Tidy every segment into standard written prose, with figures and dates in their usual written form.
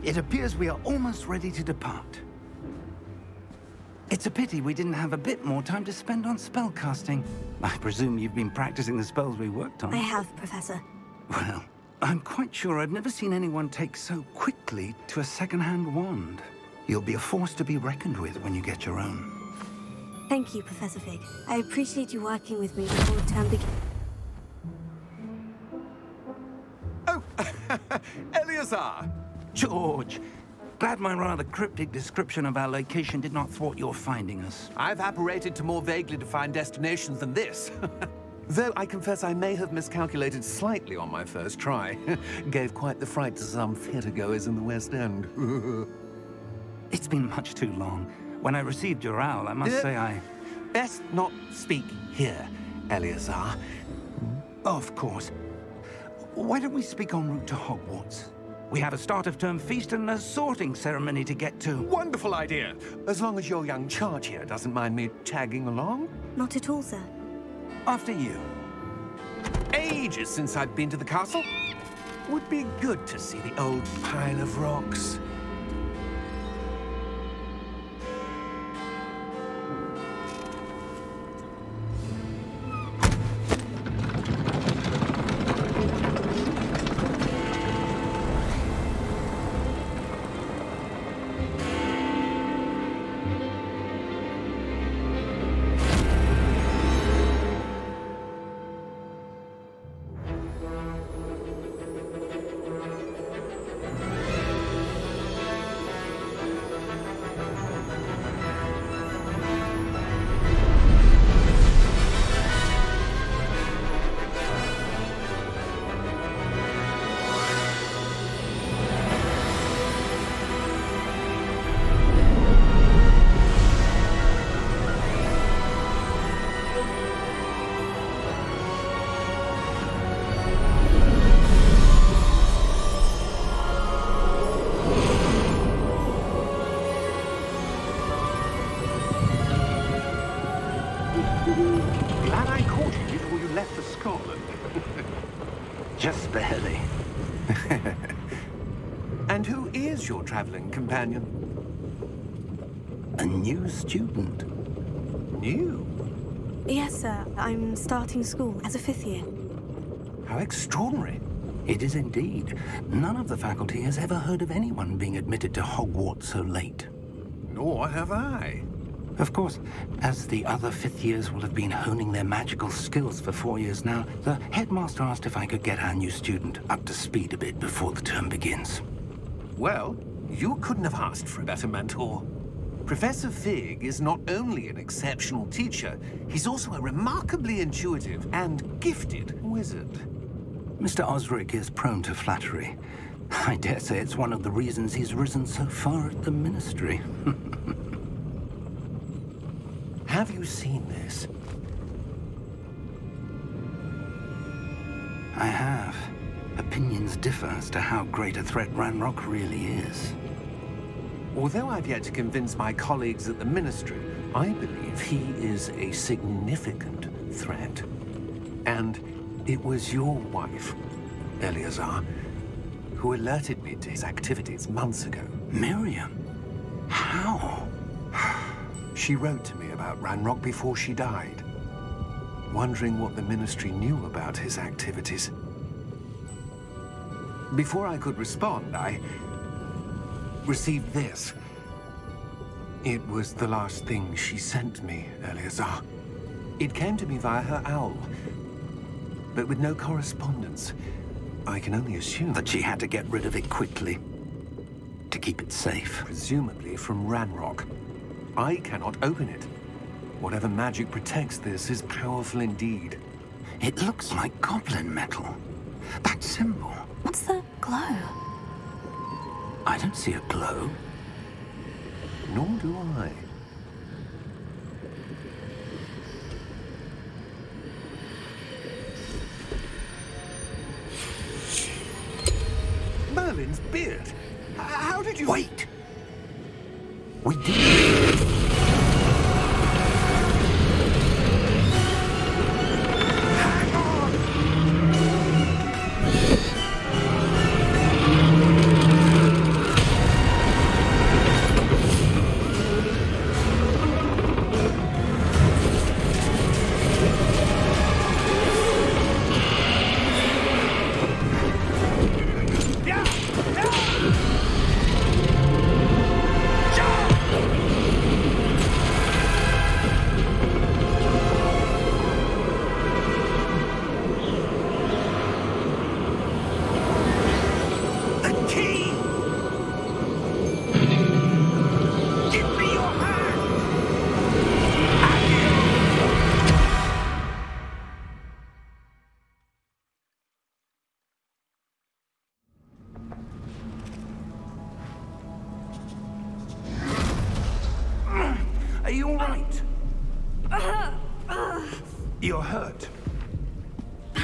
It appears we are almost ready to depart. It's a pity we didn't have a bit more time to spend on spellcasting. I presume you've been practicing the spells we worked on. I have, Professor. Well, I'm quite sure I've never seen anyone take so quickly to a second-hand wand. You'll be a force to be reckoned with when you get your own. Thank you, Professor Fig. I appreciate you working with me before the term begins. Oh, Eleazar! George, glad my rather cryptic description of our location did not thwart your finding us. I've apparated to more vaguely defined destinations than this. Though I confess I may have miscalculated slightly on my first try. Gave quite the fright to some theatre-goers in the West End. It's been much too long. When I received your owl, I must say I... Best not speak here, Eleazar. Of course. Why don't we speak en route to Hogwarts? We have a start-of-term feast and a sorting ceremony to get to. Wonderful idea! As long as your young charge here doesn't mind me tagging along. Not at all, sir. After you. Ages since I've been to the castle. Would be good to see the old pile of rocks. Glad I caught you before you left for Scotland. Just barely. And who is your traveling companion? A new student. New? Yes, sir. I'm starting school as a 5th year. How extraordinary. It is indeed. None of the faculty has ever heard of anyone being admitted to Hogwarts so late. Nor have I. Of course, as the other 5th years will have been honing their magical skills for 4 years now, the headmaster asked if I could get our new student up to speed a bit before the term begins. Well, you couldn't have asked for a better mentor. Professor Fig is not only an exceptional teacher, he's also a remarkably intuitive and gifted wizard. Mr. Osric is prone to flattery. I dare say it's one of the reasons he's risen so far at the Ministry. Have you seen this? I have. Opinions differ as to how great a threat Ranrock really is. Although I've yet to convince my colleagues at the Ministry, I believe he is a significant threat. And it was your wife, Eleazar, who alerted me to his activities months ago. Miriam? How? She wrote to me about Ranrock before she died, wondering what the Ministry knew about his activities. Before I could respond, I received this. It was the last thing she sent me, Eleazar. It came to me via her owl, but with no correspondence. I can only assume that she had to get rid of it quickly, to keep it safe. Presumably from Ranrock. I cannot open it. Whatever magic protects this is powerful indeed. It looks like goblin metal. That symbol. What's the glow? I don't see a glow. Nor do I. Merlin's beard. How did you... Wait! We did.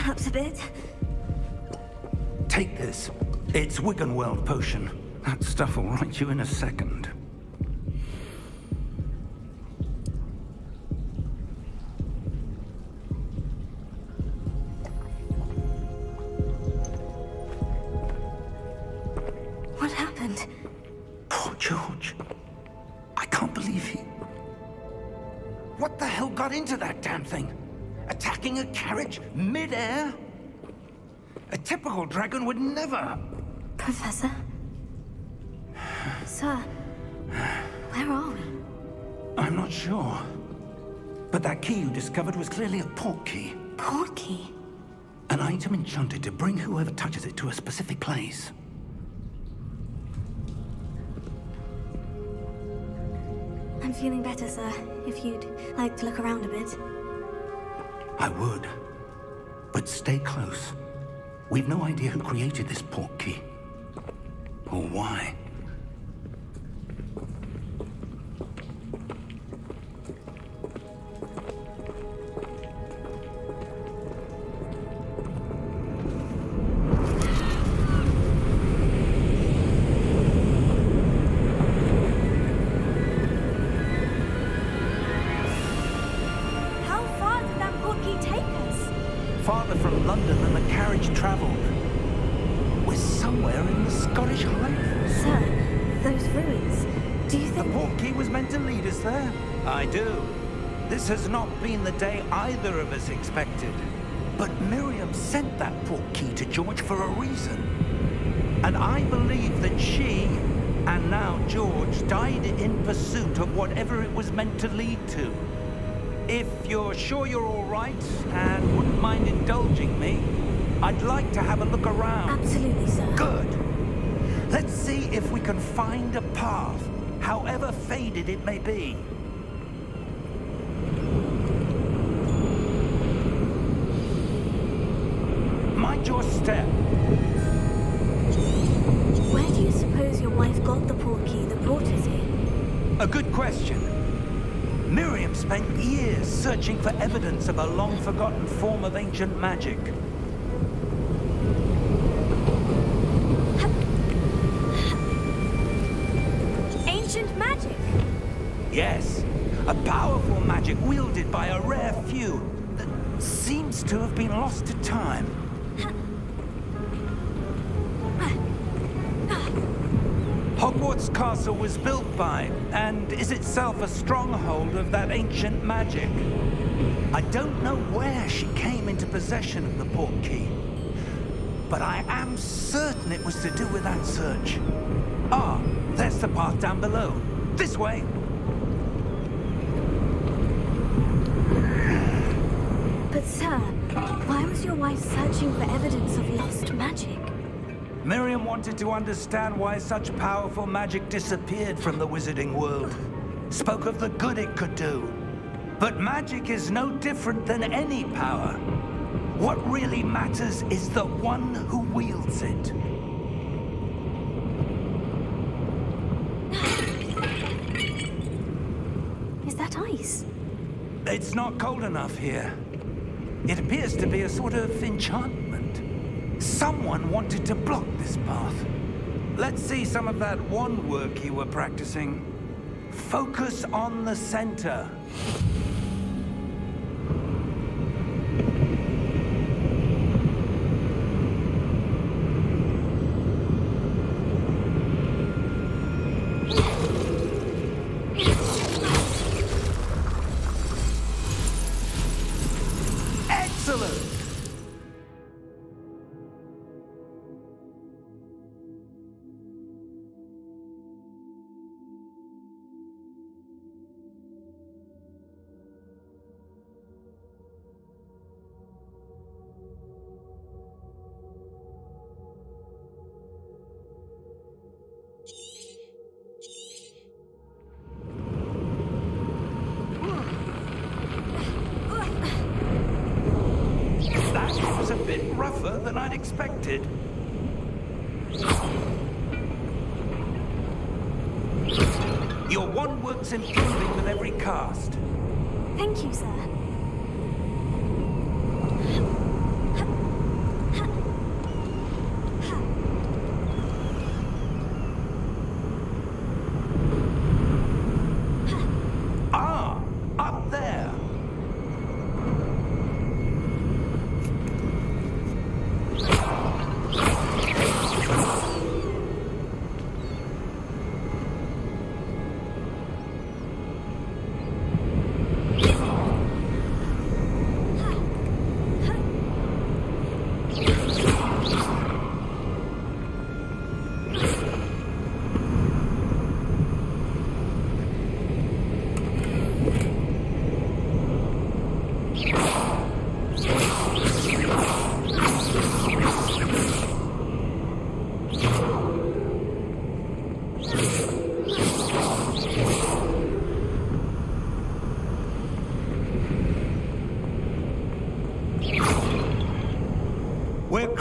Perhaps a bit. Take this. It's Wiggenweld potion. That stuff will right you in a second. What happened? Poor George. I can't believe he... What the hell got into that damn thing? Attacking a carriage mid-air? A typical dragon would never... Professor? Sir, where are we? I'm not sure. But that key you discovered was clearly a port key. Port key? An item enchanted to bring whoever touches it to a specific place. I'm feeling better, sir. If you'd like to look around a bit. I would. But stay close. We've no idea who created this port key. Or why. Farther from London than the carriage travelled. We're somewhere in the Scottish Highlands. Sir, those ruins. Do you think... The port key was meant to lead us there? I do. This has not been the day either of us expected. But Miriam sent that port key to George for a reason. And I believe that she, and now George, died in pursuit of whatever it was meant to lead to. If you're sure you're all right and wouldn't mind indulging me, I'd like to have a look around. Absolutely, sir. Good. Let's see if we can find a path, however faded it may be. Mind your step. Where do you suppose your wife got the port key that brought us here? A good question. Miriam spent years searching for evidence of a long-forgotten form of ancient magic. Ancient magic? Yes, a powerful magic wielded by a rare few that seems to have been lost to time. Hogwarts Castle was built by, and is itself a stronghold of that ancient magic. I don't know where she came into possession of the port key, but I am certain it was to do with that search. Ah, there's the path down below. This way. But sir, why was your wife searching for evidence of lost magic? Miriam wanted to understand why such powerful magic disappeared from the wizarding world. Spoke of the good it could do. But magic is no different than any power. What really matters is the one who wields it. Is that ice? It's not cold enough here. It appears to be a sort of enchantment. Someone wanted to block this path. Let's see some of that wand work you were practicing. Focus on the center. Excellent! That was a bit rougher than I'd expected. Your wand works improving with every cast. Thank you, sir.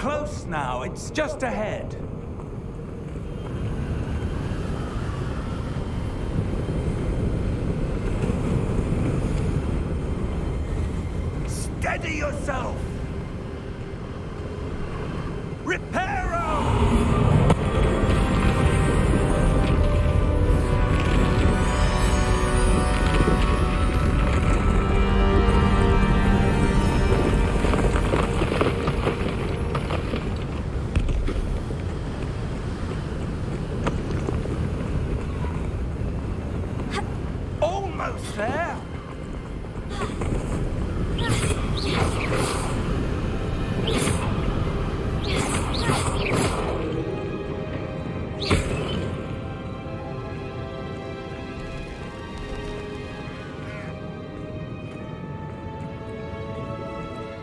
close now. It's just ahead. Steady yourself! Reparo! Almost there!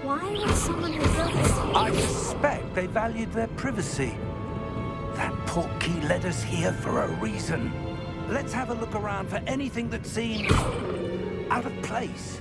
Why would someone who built this? I suspect they valued their privacy. That portkey led us here for a reason. Let's have a look around for anything that seems out of place.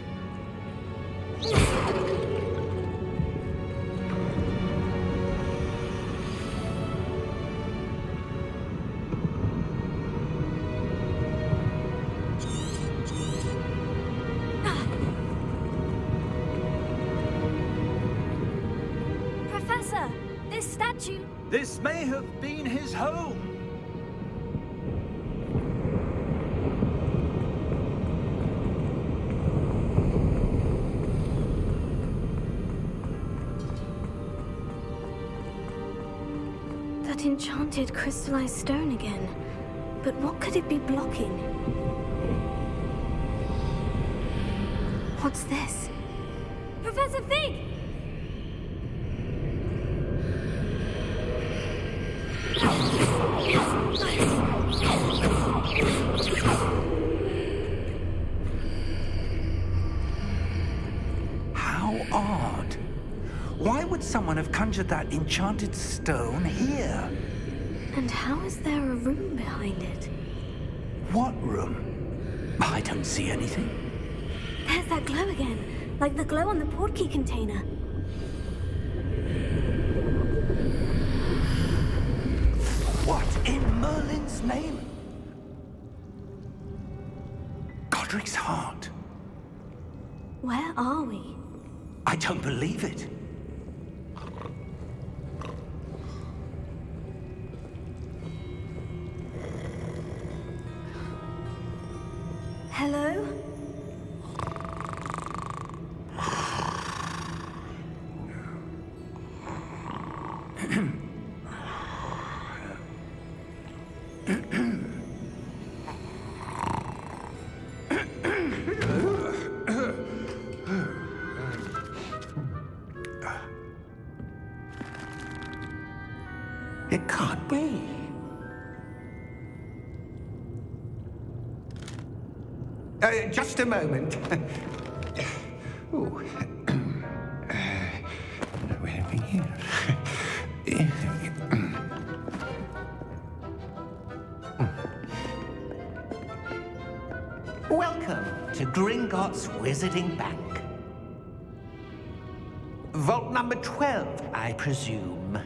Professor, this statue. This may have been his home. That enchanted crystallized stone again. But what could it be blocking? What's this? Professor Fig! How odd. Why would someone have conjured that enchanted stone here? And how is there a room behind it? What room? I don't see anything. There's that glow again, like the glow on the portkey container. What in Merlin's name? Godric's heart. Where are we? I don't believe it. Hello? It can't be. Just a moment. Ooh. Where are we here? Welcome to Gringotts Wizarding Bank. Vault number 12, I presume.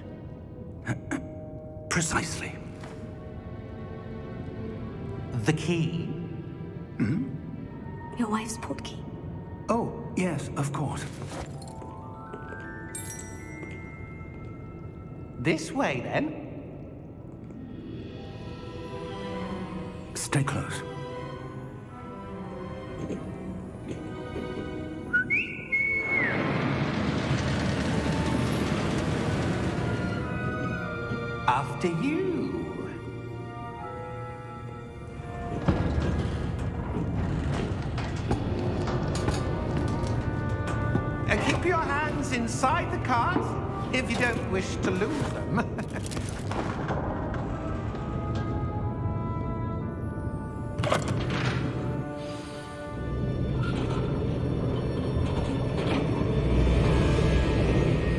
Precisely. The key? Your wife's portkey. Oh, yes, of course. This way, then. Stay close. After you. Keep your hands inside the cart if you don't wish to lose them.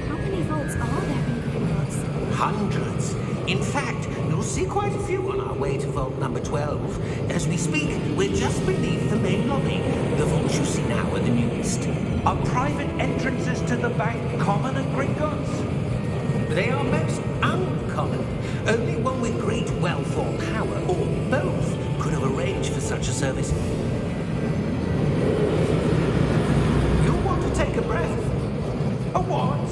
How many vaults are there in Gringotts? Hundreds. In fact, you'll see quite a few on our way to vault number 12. As we speak, we're just beneath the main lobby. The vaults you see now are the newest. Are private entrances to the bank common at Gringotts? They are most uncommon. Only one with great wealth or power, or both, could have arranged for such a service. You'll want to take a breath. A what?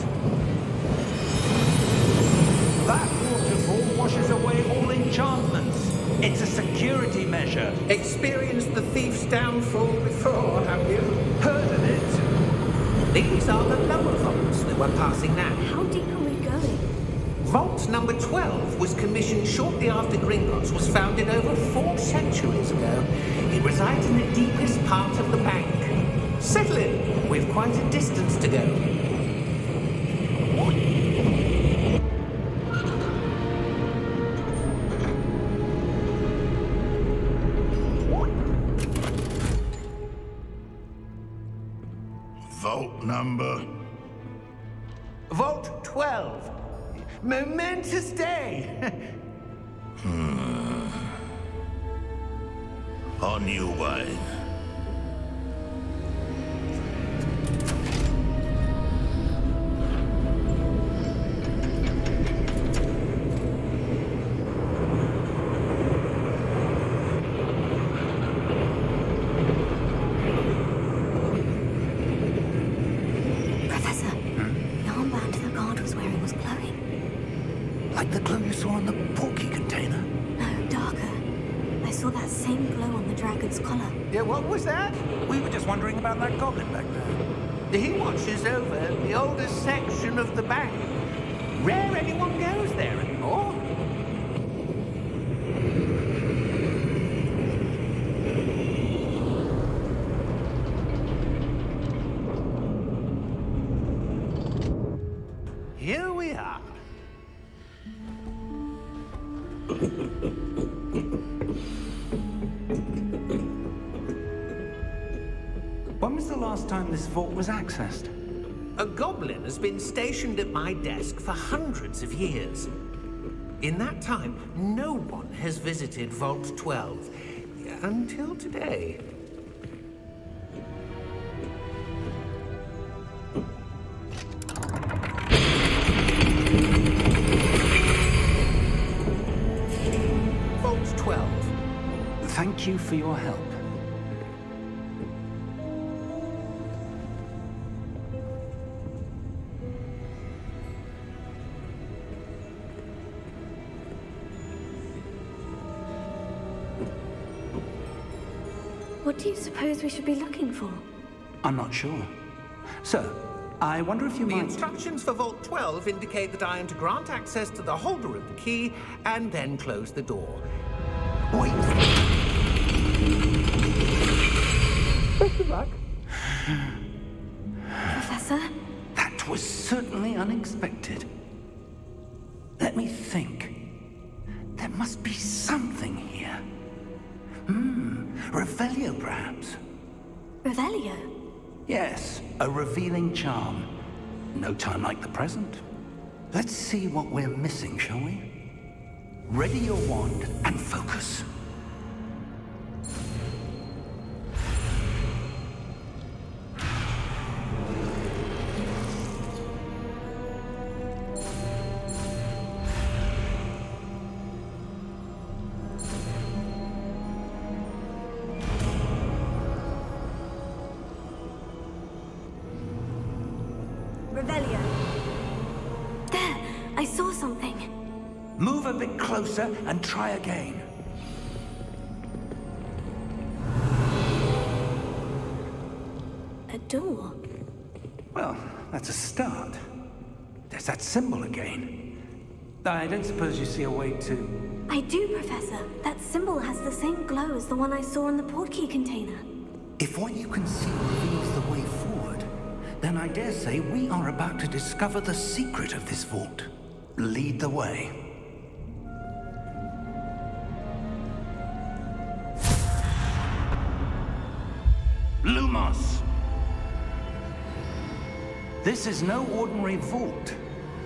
That waterfall washes away all enchantments. It's a security measure. Experienced the thief's downfall before, have you? Heard of it? These are the lower vaults that we're passing now. How deep are we going? Vault number 12 was commissioned shortly after Gringotts was founded over 4 centuries ago. It resides in the deepest part of the bank. Settle in. We've quite a distance to go. Vault number? Vault 12. Momentous day. On your way. Professor, the armband the guard was wearing was glowing. Like the glow you saw on the porky container? No, darker. I saw that same glow on the dragon's collar. Yeah, what was that? We were just wondering about that goblin back there. He watches over the oldest section of the bank. Rare anyone goes there anymore. Here we are. When was the last time this vault was accessed? A goblin has been stationed at my desk for hundreds of years. In that time, no one has visited Vault 12 until today. Vault 12. Thank you for your help. What do you suppose we should be looking for? I'm not sure. Sir, I wonder if you The might... instructions for Vault 12 indicate that I am to grant access to the holder of the key and then close the door. Wait! Best of luck. Professor? That was certainly unexpected. Let me think. There must be something here. Revelio, perhaps? Revelio? Yes, a revealing charm. No time like the present. Let's see what we're missing, shall we? Ready your wand and focus. Revelio. There! I saw something. Move a bit closer and try again. A door. Well, that's a start. There's that symbol again. I don't suppose you see a way to... I do, Professor. That symbol has the same glow as the one I saw in the portkey container. If what you can see reveals the way forward, then I dare say we are about to discover the secret of this vault. Lead the way. Lumos! This is no ordinary vault.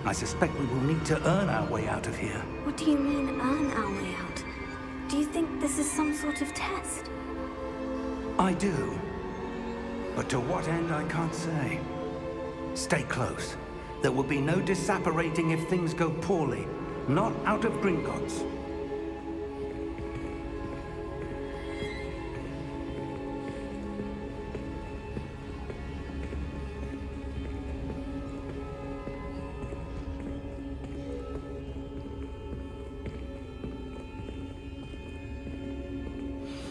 I suspect we will need to earn our way out of here. What do you mean, earn our way out? Do you think this is some sort of test? I do. But to what end, I can't say. Stay close. There will be no disapparating if things go poorly. Not out of Gringotts.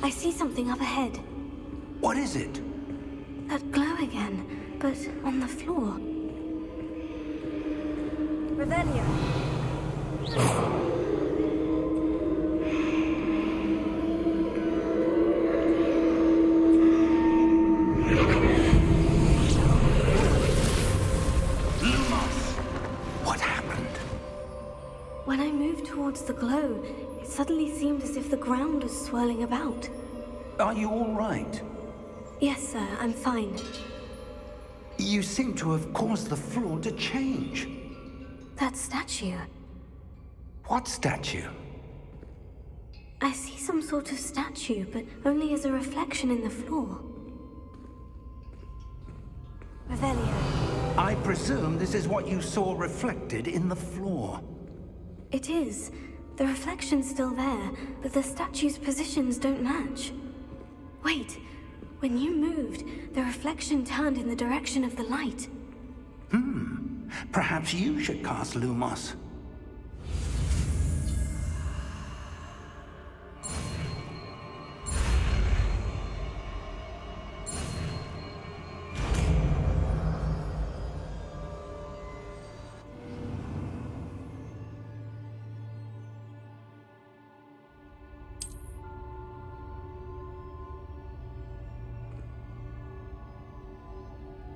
I see something up ahead. What is it? That glow again, but on the floor. Revelio. What happened? When I moved towards the glow, it suddenly seemed as if the ground was swirling about. Are you all right? Yes, sir, I'm fine. You seem to have caused the floor to change. That statue. What statue? I see some sort of statue, but only as a reflection in the floor. Revelio. I presume this is what you saw reflected in the floor. It is. The reflection's still there, but the statue's positions don't match. Wait. When you moved, the reflection turned in the direction of the light. Perhaps you should cast Lumos.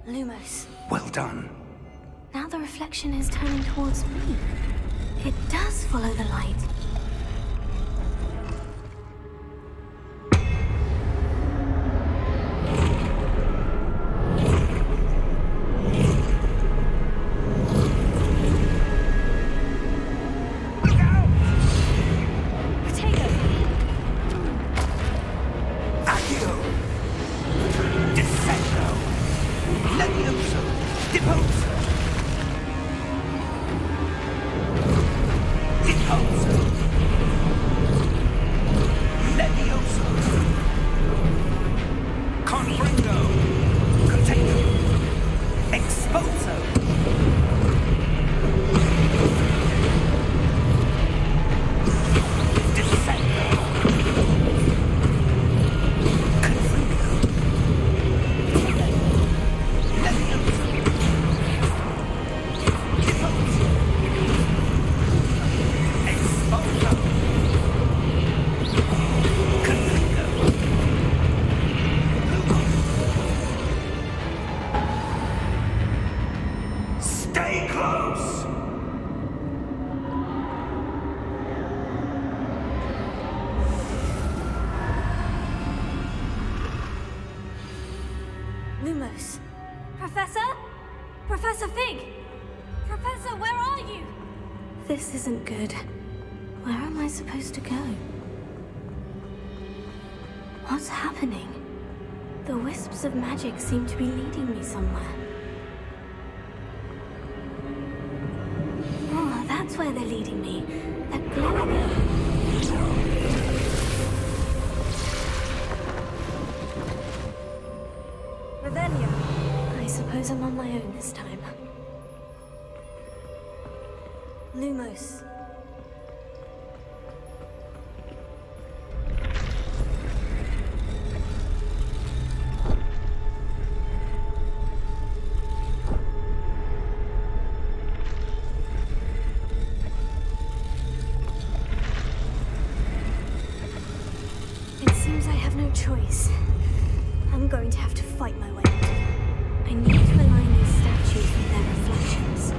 Lumos. Well done. Now the reflection is turning towards me. It does follow the light. Lumos. Professor? Professor Fig! Professor, where are you? This isn't good. Where am I supposed to go? What's happening? The wisps of magic seem to be leading me somewhere. Oh, that's where they're leading me. That glowing. I suppose I'm on my own this time. Lumos. It seems I have no choice. I'm going to have to fight my way out. I need to align these statues with their reflections.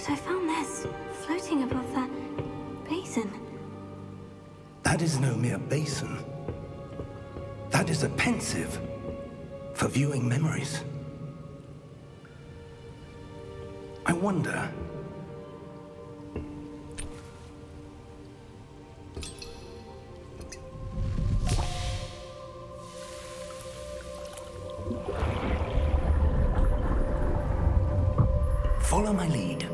But I found this floating above that basin. That is no mere basin. That is a pensive for viewing memories. I wonder... Follow my lead.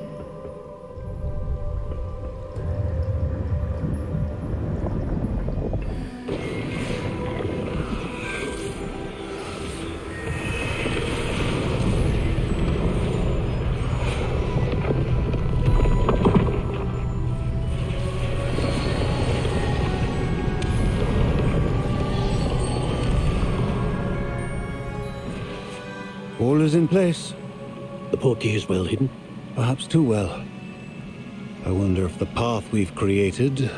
All is in place. The portkey is well hidden. Perhaps too well. I wonder if the path we've created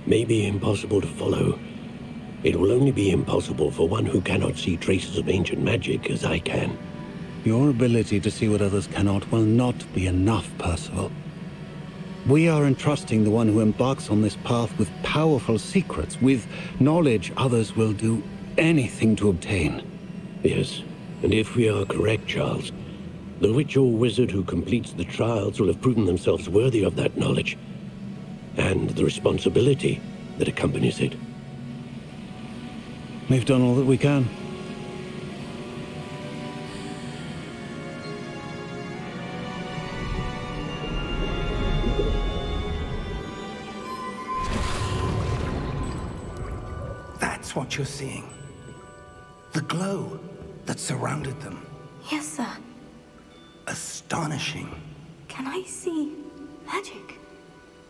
may be impossible to follow. It will only be impossible for one who cannot see traces of ancient magic as I can. Your ability to see what others cannot will not be enough, Percival. We are entrusting the one who embarks on this path with powerful secrets, with knowledge others will do anything to obtain. Yes, and if we are correct, Charles, the witch or wizard who completes the trials will have proven themselves worthy of that knowledge, and the responsibility that accompanies it. We've done all that we can. That's what you're seeing. The glow that surrounded them. Yes, sir. Astonishing. Can I see magic?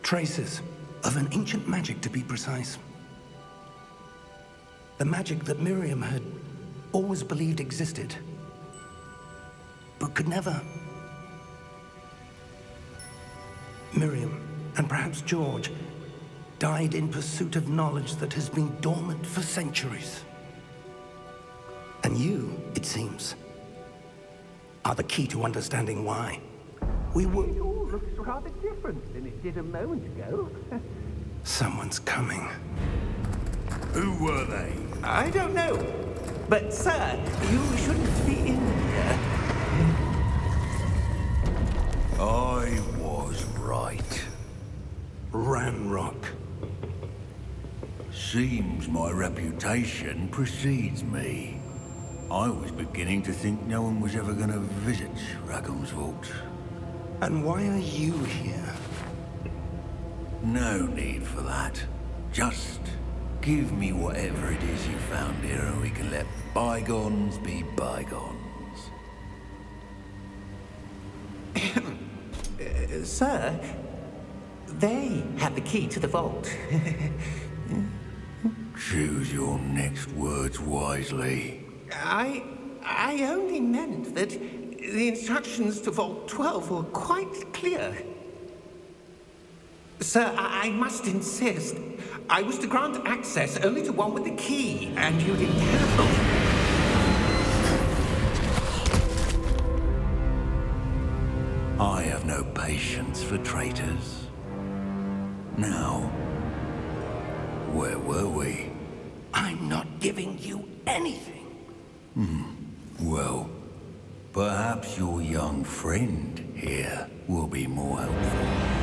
Traces of an ancient magic, to be precise. The magic that Miriam had always believed existed, but could never. Miriam, and perhaps George, died in pursuit of knowledge that has been dormant for centuries. And you, it seems, are the key to understanding why. We were... It all looks rather different than it did a moment ago. Someone's coming. Who were they? I don't know. But, sir, you shouldn't be in here. I was right. Ranrock. Seems my reputation precedes me. I was beginning to think no one was ever going to visit Rackham's vault. And why are you here? No need for that. Just give me whatever it is you found here and we can let bygones be bygones. Sir, they have the key to the vault. Choose your next words wisely. I only meant that the instructions to Vault 12 were quite clear. Sir, I must insist. I was to grant access only to one with the key, and you did terrible. I have no patience for traitors. Now, where were we? I'm not giving you anything. Well, perhaps your young friend here will be more helpful.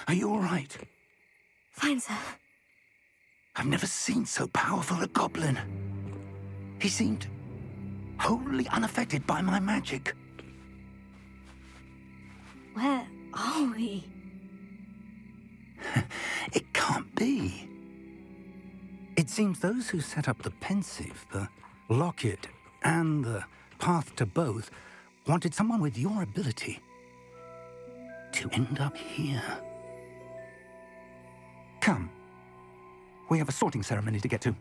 Are you all right? Fine, sir. I've never seen so powerful a goblin. He seemed wholly unaffected by my magic. Where are we? It can't be. It seems those who set up the pensive, the locket, and the path to both wanted someone with your ability to end up here. Come. We have a sorting ceremony to get to.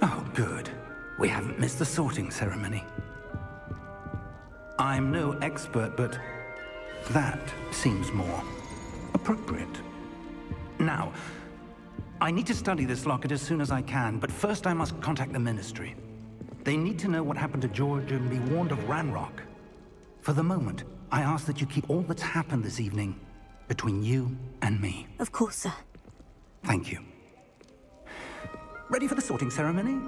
Oh, good. We haven't missed the sorting ceremony. I'm no expert, but that seems more appropriate. Now, I need to study this locket as soon as I can, but first I must contact the Ministry. They need to know what happened to George and be warned of Ranrock. For the moment, I ask that you keep all that's happened this evening between you and me. Of course, sir. Thank you. Ready for the sorting ceremony?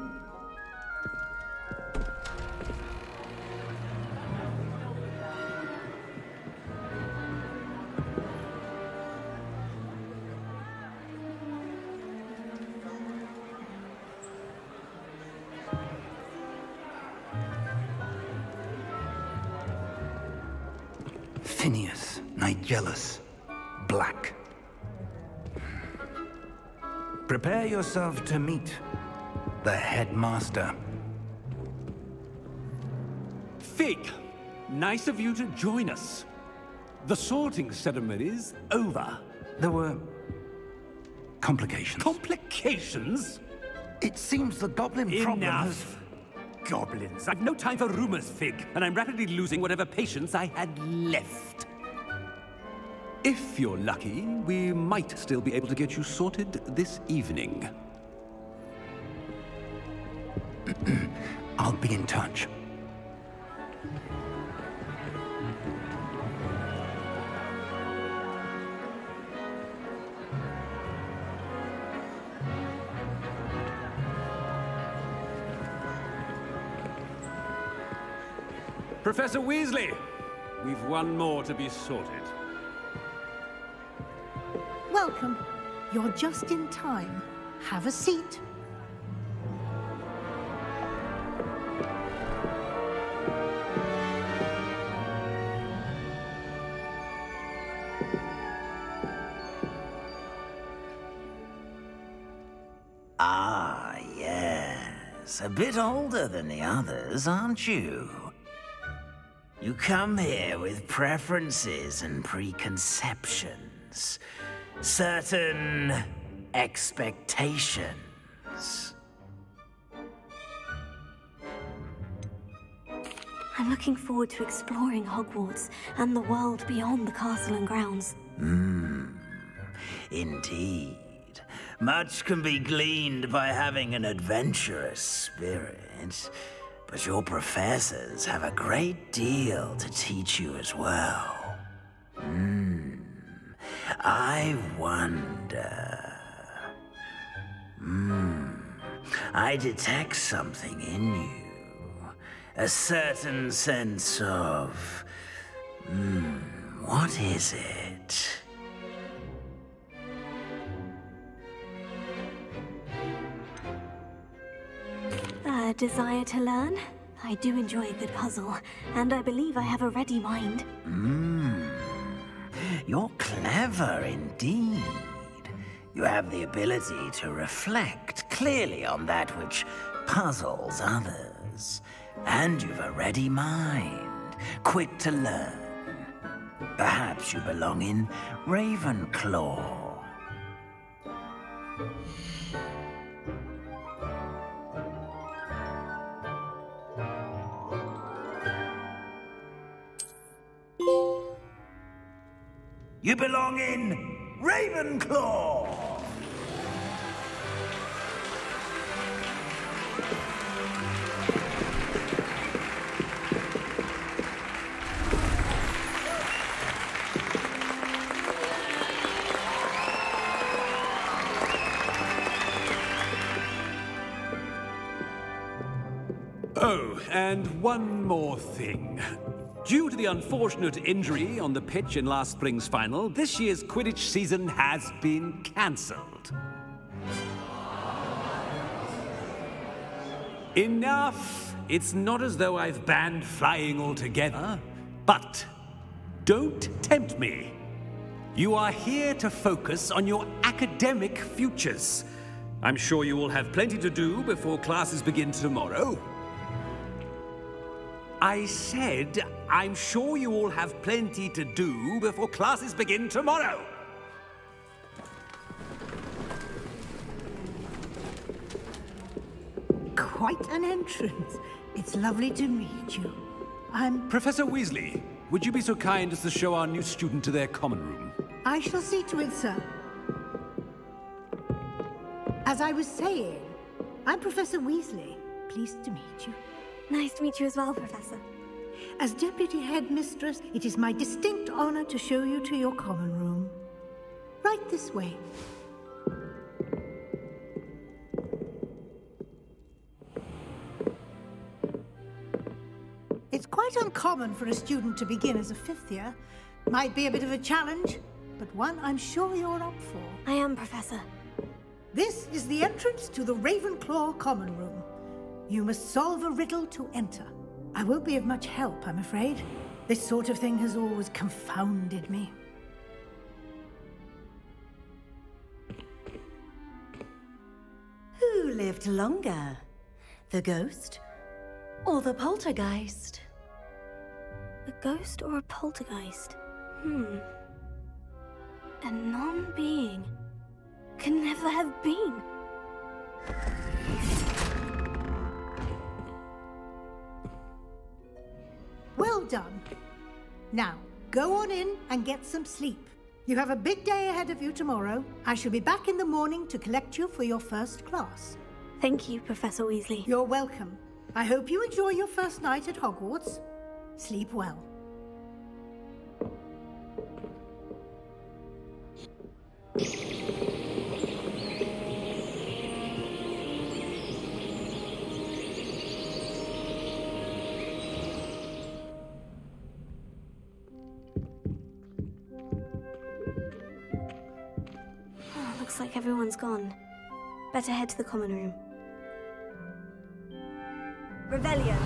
Phineas, Nigellus, Black. Prepare yourself to meet the headmaster. Fig, nice of you to join us. The sorting ceremony's over. There were complications. Complications? It seems the goblin problem has... Enough! Goblins. I've no time for rumors, Fig, and I'm rapidly losing whatever patience I had left. If you're lucky, we might still be able to get you sorted this evening. I'll be in touch. Professor Weasley, we've one more to be sorted. Welcome. You're just in time. Have a seat. Ah, yes. A bit older than the others, aren't you? You come here with preferences and preconceptions. Certain expectations. I'm looking forward to exploring Hogwarts and the world beyond the castle and grounds. Indeed. Much can be gleaned by having an adventurous spirit, but your professors have a great deal to teach you as well. I wonder... I detect something in you. A certain sense of... what is it? desire to learn. I do enjoy a good puzzle, and I believe I have a ready mind. You're clever indeed. You have the ability to reflect clearly on that which puzzles others. And you've a ready mind, quick to learn. Perhaps you belong in Ravenclaw. You belong in Ravenclaw! Oh, and one more thing. Due to the unfortunate injury on the pitch in last spring's final, this year's Quidditch season has been cancelled. Enough! It's not as though I've banned flying altogether, but don't tempt me. You are here to focus on your academic futures. I'm sure you will have plenty to do before classes begin tomorrow. I said, I'm sure you all have plenty to do before classes begin tomorrow. Quite an entrance. It's lovely to meet you. I'm... Professor Weasley, would you be so kind as to show our new student to their common room? I shall see to it, sir. As I was saying, I'm Professor Weasley. Pleased to meet you. Nice to meet you as well, Professor. As Deputy Headmistress, it is my distinct honor to show you to your common room. Right this way. It's quite uncommon for a student to begin as a fifth year. Might be a bit of a challenge, but one I'm sure you're up for. I am, Professor. This is the entrance to the Ravenclaw common room. You must solve a riddle to enter. I won't be of much help, I'm afraid. This sort of thing has always confounded me. Who lived longer? The ghost or the poltergeist? A ghost or a poltergeist? A non-being can never have been. Well done. Now, go on in and get some sleep. You have a big day ahead of you tomorrow. I shall be back in the morning to collect you for your first class. Thank you, Professor Weasley. You're welcome. I hope you enjoy your first night at Hogwarts. Sleep well. Looks like everyone's gone. Better head to the common room. Revelio.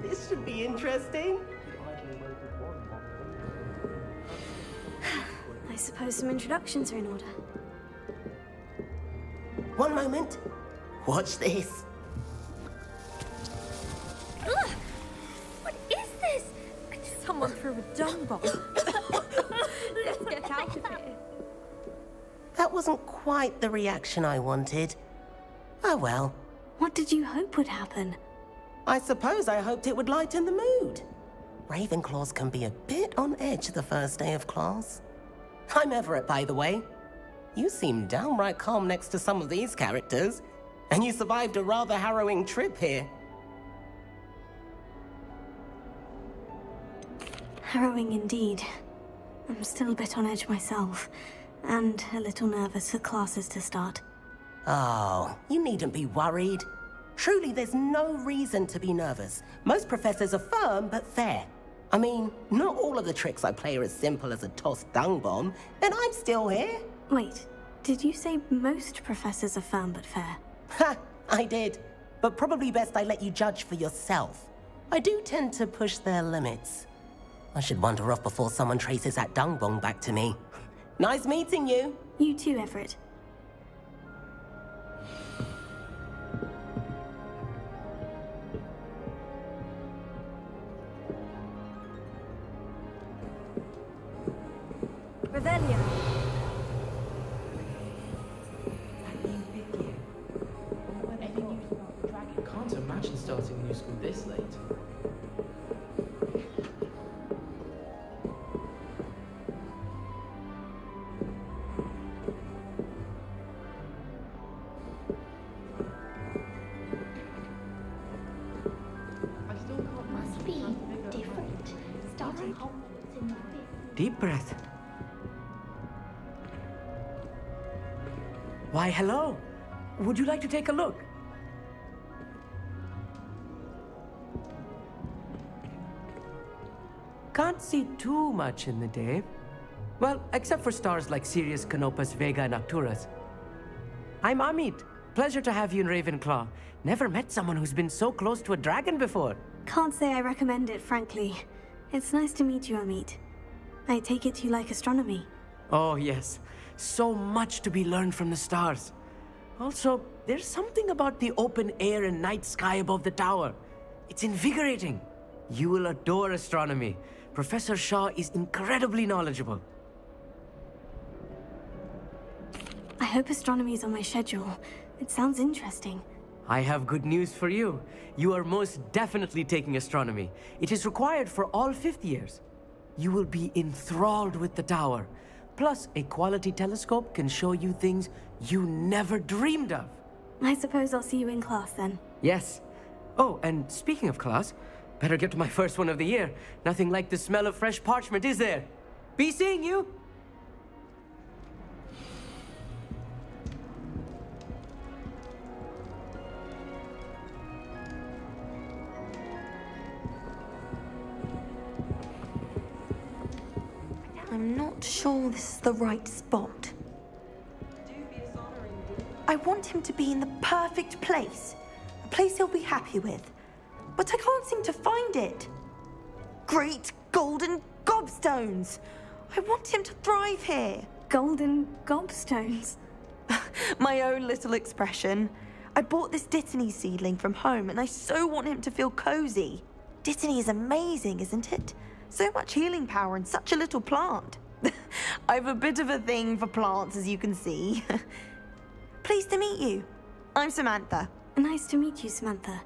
This should be interesting. I suppose some introductions are in order. One moment. Watch this. Ugh! What is this? Someone threw a dung bomb. Let's get out of here. That wasn't quite the reaction I wanted. Oh well. What did you hope would happen? I suppose I hoped it would lighten the mood. Ravenclaws can be a bit on edge the first day of class. I'm Everett, by the way. You seem downright calm next to some of these characters, and you survived a rather harrowing trip here. Harrowing indeed. I'm still a bit on edge myself, and a little nervous for classes to start. Oh, you needn't be worried. Truly, there's no reason to be nervous. Most professors are firm but fair. I mean, not all of the tricks I play are as simple as a tossed dung bomb, and I'm still here. Wait, did you say most professors are firm but fair? Ha, I did. But probably best I let you judge for yourself. I do tend to push their limits. I should wander off before someone traces that dung bomb back to me. Nice meeting you. You too, Everett. Revelio. Can't imagine starting new school this late. Must be different. Starting Hogwarts in the fifth. Deep breath. Why, hello. Would you like to take a look? Can't see too much in the day. Well, except for stars like Sirius, Canopus, Vega, and Arcturus. I'm Amit. Pleasure to have you in Ravenclaw. Never met someone who's been so close to a dragon before. Can't say I recommend it, frankly. It's nice to meet you, Amit. I take it you like astronomy. Oh, yes. So much to be learned from the stars. Also, there's something about the open air and night sky above the tower. It's invigorating. You will adore astronomy. Professor Shaw is incredibly knowledgeable. I hope astronomy is on my schedule. It sounds interesting. I have good news for you. You are most definitely taking astronomy. It is required for all fifth years. You will be enthralled with the tower. Plus, a quality telescope can show you things you never dreamed of. I suppose I'll see you in class then. Yes. Oh, and speaking of class, better get to my first one of the year. Nothing like the smell of fresh parchment, is there? Be seeing you! I'm not sure this is the right spot. I want him to be in the perfect place. A place he'll be happy with. But I can't seem to find it. Great golden gobstones! I want him to thrive here. Golden gobstones? My own little expression. I bought this Dittany seedling from home and I so want him to feel cozy. Dittany is amazing, isn't it? So much healing power in such a little plant. I have a bit of a thing for plants, as you can see. Pleased to meet you. I'm Samantha. Nice to meet you, Samantha.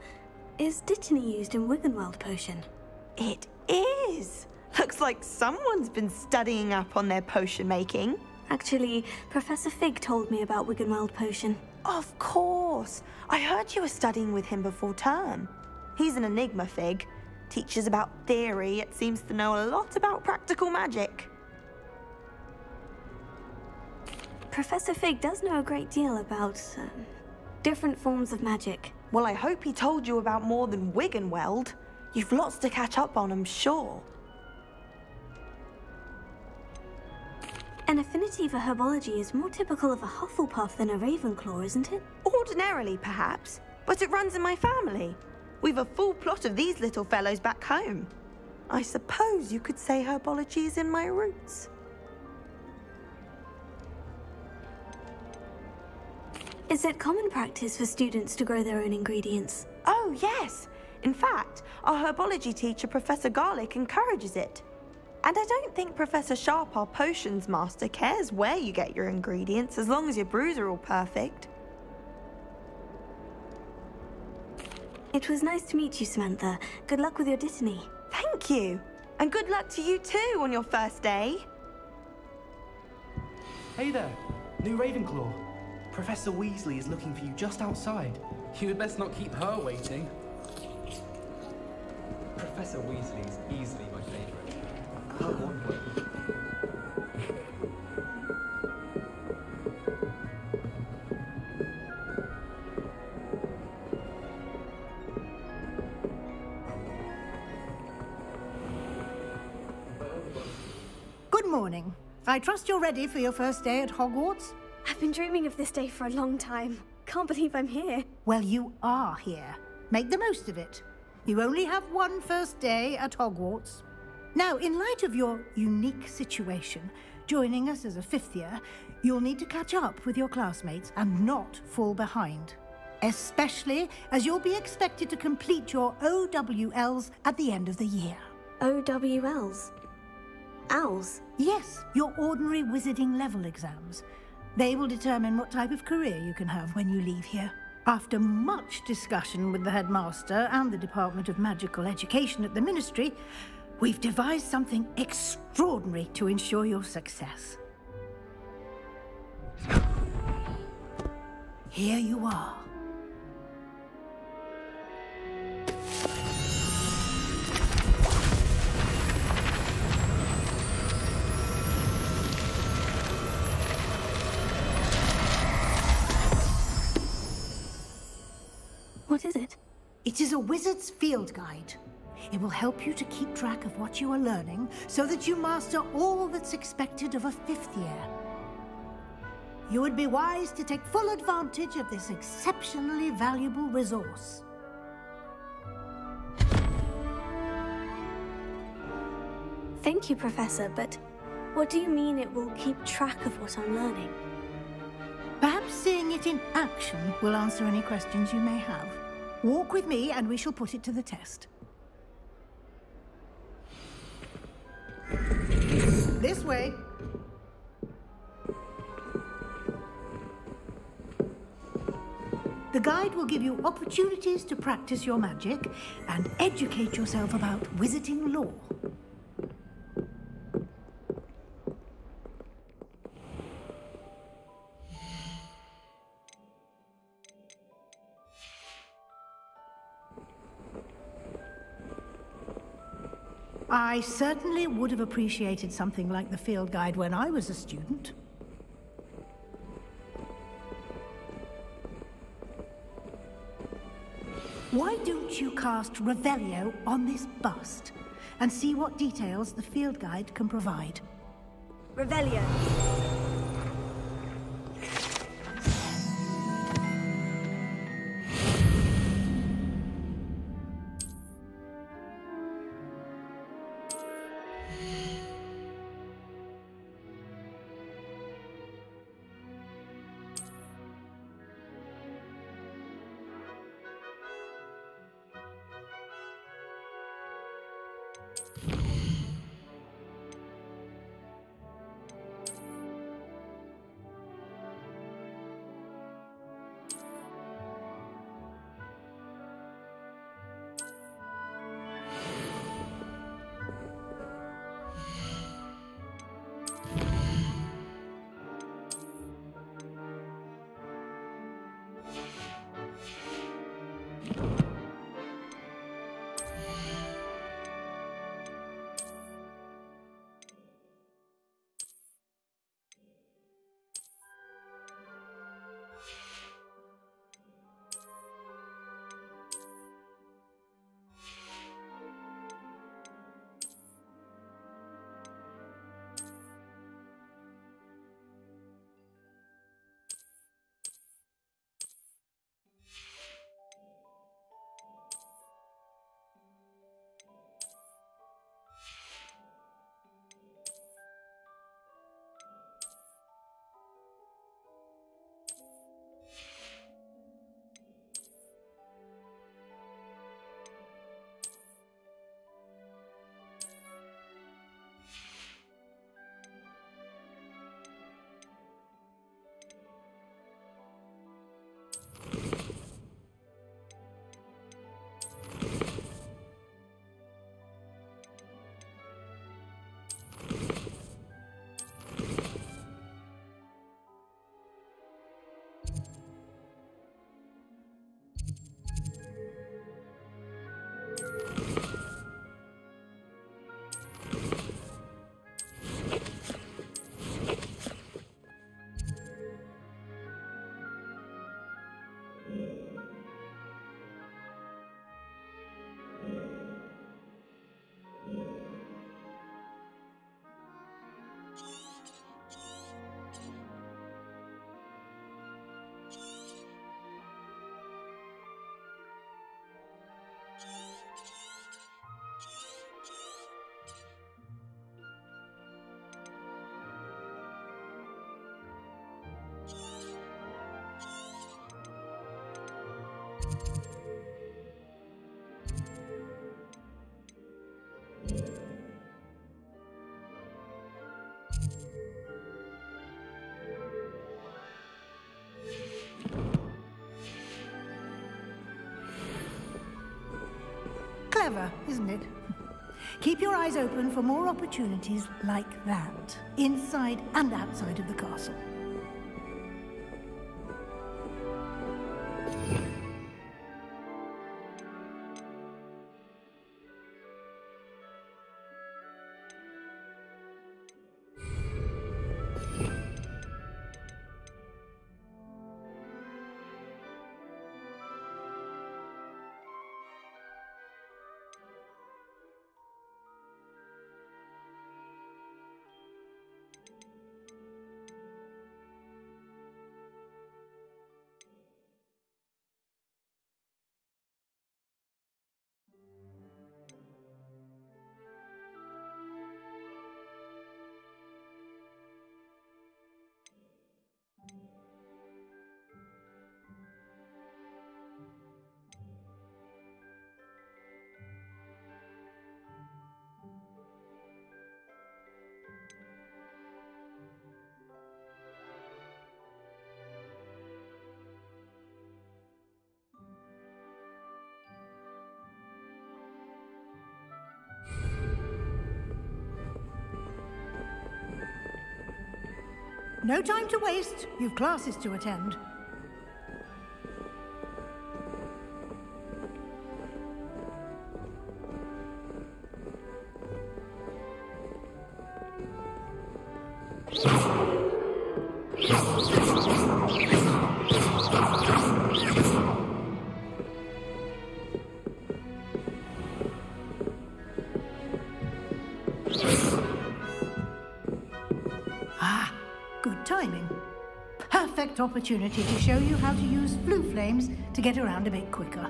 Is Dittany used in Wiggenweld potion? It is. Looks like someone's been studying up on their potion making. Actually, Professor Fig told me about Wiggenweld potion. Of course. I heard you were studying with him before term. He's an enigma, Fig. Teaches about theory, it seems to know a lot about practical magic. Professor Fig does know a great deal about Different forms of magic. Well, I hope he told you about more than Wiggenweld. You've lots to catch up on, I'm sure. An affinity for herbology is more typical of a Hufflepuff than a Ravenclaw, isn't it? Ordinarily, perhaps, but it runs in my family. We've a full plot of these little fellows back home. I suppose you could say herbology is in my roots. Is it common practice for students to grow their own ingredients? Oh, yes. In fact, our herbology teacher, Professor Garlick, encourages it. And I don't think Professor Sharp, our potions master, cares where you get your ingredients, as long as your brews are all perfect. It was nice to meet you, Samantha. Good luck with your Dittany. Thank you. And good luck to you too on your first day. Hey there, new Ravenclaw. Professor Weasley is looking for you just outside. You had best not keep her waiting. Professor Weasley is easily my favourite. Her one way. Good morning. I trust you're ready for your first day at Hogwarts? I've been dreaming of this day for a long time. Can't believe I'm here. Well, you are here. Make the most of it. You only have one first day at Hogwarts. Now, in light of your unique situation, joining us as a fifth year, you'll need to catch up with your classmates and not fall behind. Especially as you'll be expected to complete your OWLs at the end of the year. OWLs? Owls? Yes, your ordinary wizarding level exams. They will determine what type of career you can have when you leave here. After much discussion with the headmaster and the Department of Magical Education at the Ministry, we've devised something extraordinary to ensure your success. Here you are. What is it? It is a wizard's field guide. It will help you to keep track of what you are learning so that you master all that's expected of a fifth year. You would be wise to take full advantage of this exceptionally valuable resource. Thank you, Professor, but what do you mean it will keep track of what I'm learning? Perhaps seeing it in action will answer any questions you may have. Walk with me and we shall put it to the test. This way. The guide will give you opportunities to practice your magic and educate yourself about wizarding lore. I certainly would have appreciated something like the field guide when I was a student. Why don't you cast Revelio on this bust and see what details the field guide can provide? Revelio. Clever, isn't it? Keep your eyes open for more opportunities like that, inside and outside of the castle. No time to waste. You've classes to attend. Opportunity to show you how to use blue flames to get around a bit quicker.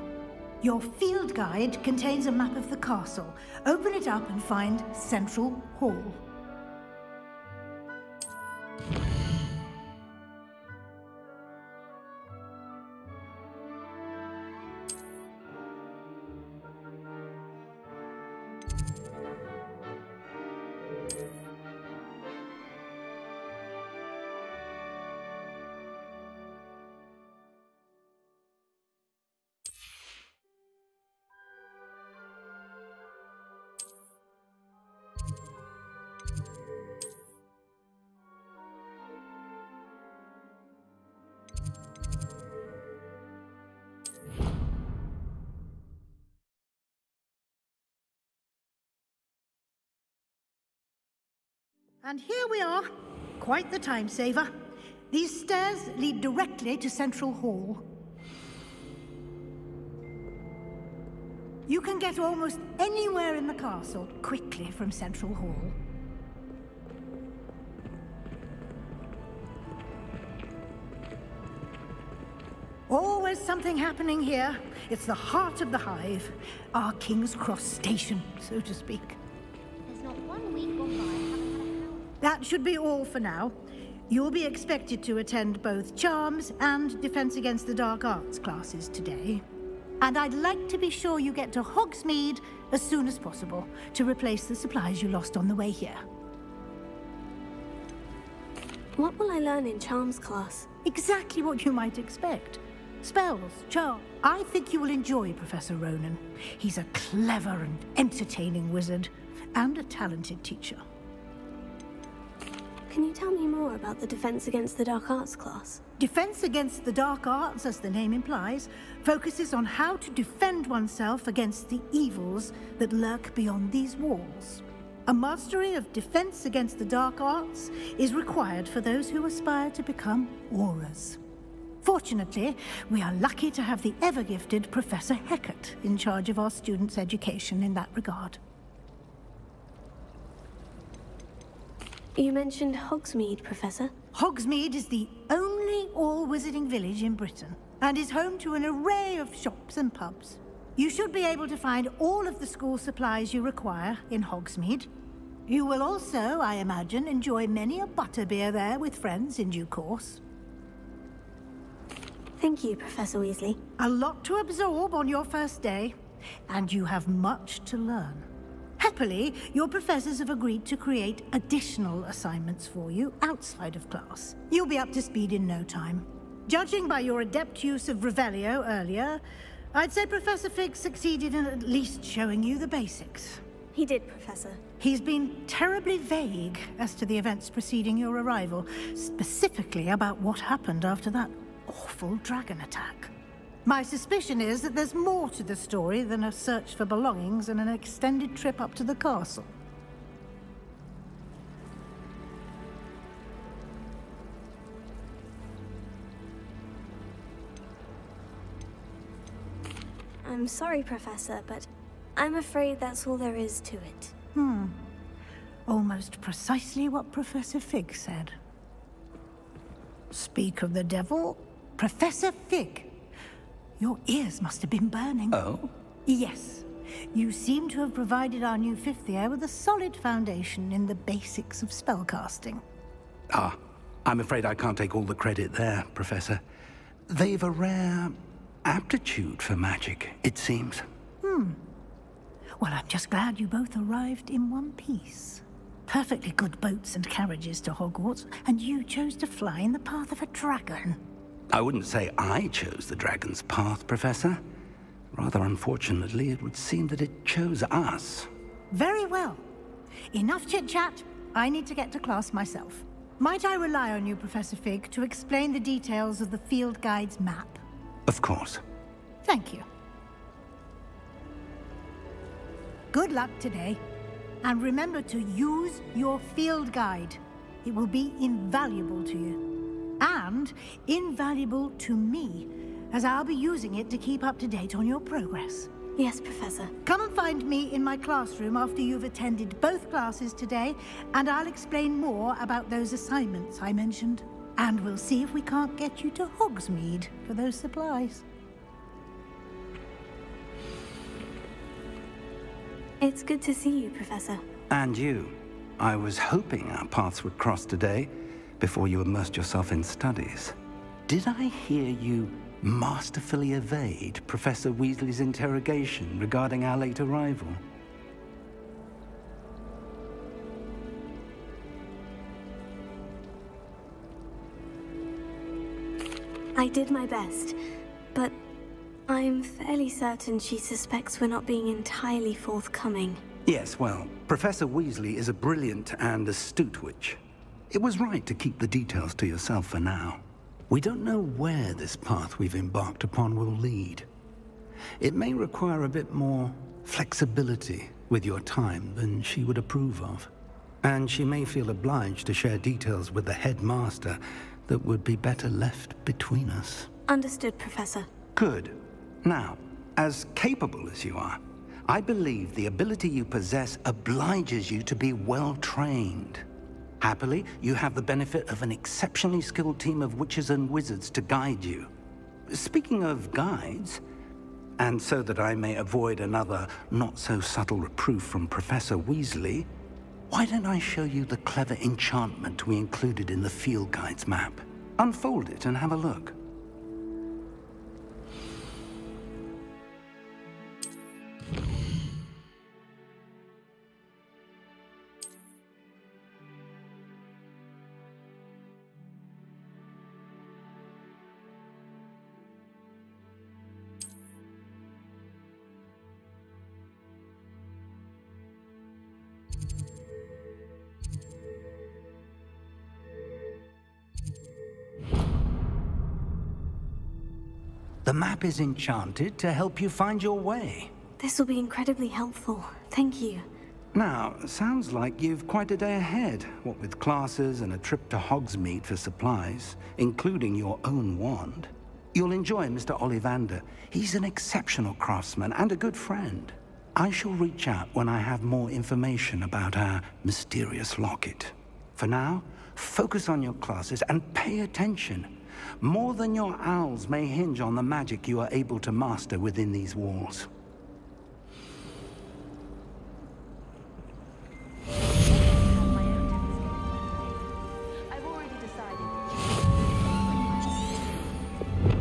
Your field guide contains a map of the castle. Open it up and find Central Hall. And here we are. Quite the time saver. These stairs lead directly to Central Hall. You can get almost anywhere in the castle quickly from Central Hall. Always something happening here. It's the heart of the hive. Our King's Cross station, so to speak. There's not 1 week gone by I haven't had a help. That should be all for now. You'll be expected to attend both Charms and Defense Against the Dark Arts classes today. And I'd like to be sure you get to Hogsmeade as soon as possible to replace the supplies you lost on the way here. What will I learn in Charms class? Exactly what you might expect. Spells, charms. I think you will enjoy Professor Ronan. He's a clever and entertaining wizard, and a talented teacher. Can you tell me more about the Defense Against the Dark Arts class? Defense Against the Dark Arts, as the name implies, focuses on how to defend oneself against the evils that lurk beyond these walls. A mastery of Defense Against the Dark Arts is required for those who aspire to become Aurors. Fortunately, we are lucky to have the ever-gifted Professor Hecat in charge of our students' education in that regard. You mentioned Hogsmeade, Professor. Hogsmeade is the only all-wizarding village in Britain, and is home to an array of shops and pubs. You should be able to find all of the school supplies you require in Hogsmeade. You will also, I imagine, enjoy many a butterbeer there with friends in due course. Thank you, Professor Weasley. A lot to absorb on your first day, and you have much to learn. Happily, your professors have agreed to create additional assignments for you outside of class. You'll be up to speed in no time. Judging by your adept use of Revelio earlier, I'd say Professor Fig succeeded in at least showing you the basics. He did, Professor. He's been terribly vague as to the events preceding your arrival, specifically about what happened after that awful dragon attack. My suspicion is that there's more to the story than a search for belongings and an extended trip up to the castle. I'm sorry, Professor, but I'm afraid that's all there is to it. Almost precisely what Professor Fig said. Speak of the devil, Professor Fig. Your ears must have been burning. Oh? Yes. You seem to have provided our new fifth year with a solid foundation in the basics of spellcasting. Ah, I'm afraid I can't take all the credit there, Professor. They've a rare aptitude for magic, it seems. Well, I'm just glad you both arrived in one piece. Perfectly good boats and carriages to Hogwarts, and you chose to fly in the path of a dragon. I wouldn't say I chose the dragon's path, Professor. Rather unfortunately, it would seem that it chose us. Very well. Enough chit-chat. I need to get to class myself. Might I rely on you, Professor Fig, to explain the details of the field guide's map? Of course. Thank you. Good luck today. And remember to use your field guide. It will be invaluable to you. And invaluable to me, as I'll be using it to keep up to date on your progress. Yes, Professor. Come and find me in my classroom after you've attended both classes today, and I'll explain more about those assignments I mentioned. And we'll see if we can't get you to Hogsmeade for those supplies. It's good to see you, Professor. And you. I was hoping our paths would cross today, before you immersed yourself in studies. Did I hear you masterfully evade Professor Weasley's interrogation regarding our late arrival? I did my best, but I'm fairly certain she suspects we're not being entirely forthcoming. Yes, well, Professor Weasley is a brilliant and astute witch. It was right to keep the details to yourself for now. We don't know where this path we've embarked upon will lead. It may require a bit more flexibility with your time than she would approve of. And she may feel obliged to share details with the headmaster that would be better left between us. Understood, Professor. Good. Now, as capable as you are, I believe the ability you possess obliges you to be well trained. Happily, you have the benefit of an exceptionally skilled team of witches and wizards to guide you. Speaking of guides, and so that I may avoid another not-so-subtle reproof from Professor Weasley, why don't I show you the clever enchantment we included in the field guide's map? Unfold it and have a look. The map is enchanted to help you find your way. This will be incredibly helpful. Thank you. Now, sounds like you've quite a day ahead, what with classes and a trip to Hogsmeade for supplies, including your own wand. You'll enjoy Mr. Ollivander. He's an exceptional craftsman and a good friend. I shall reach out when I have more information about our mysterious locket. For now, focus on your classes and pay attention. More than your owls may hinge on the magic you are able to master within these walls. I've already decided.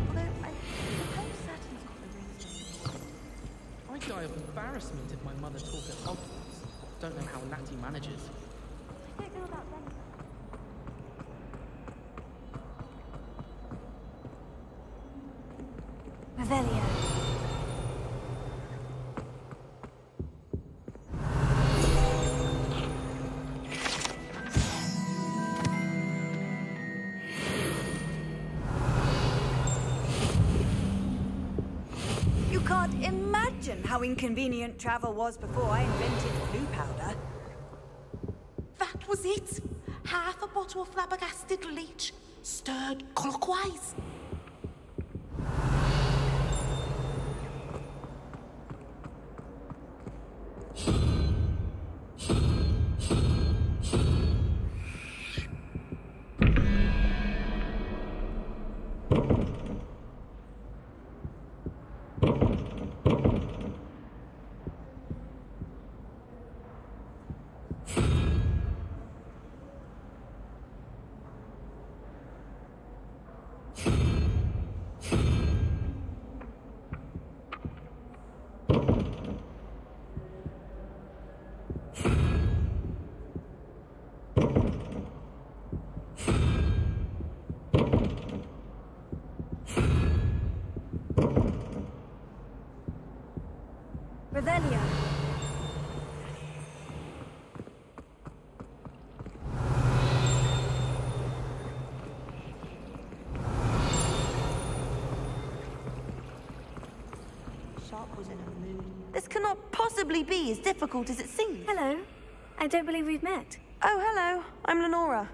Although I suppose Saturn's got the rings. I'd die of embarrassment if my mother taught at Hogwarts. Don't know how Natty manages. I don't know about them. Revelio. You can't imagine how inconvenient travel was before I invented blue powder. That was it. Half a bottle of flabbergasted leech, stirred clockwise. Revelio. Sharp was in a mood. This cannot possibly be as difficult as it seems. Hello. I don't believe we've met. Oh, hello. I'm Lenora.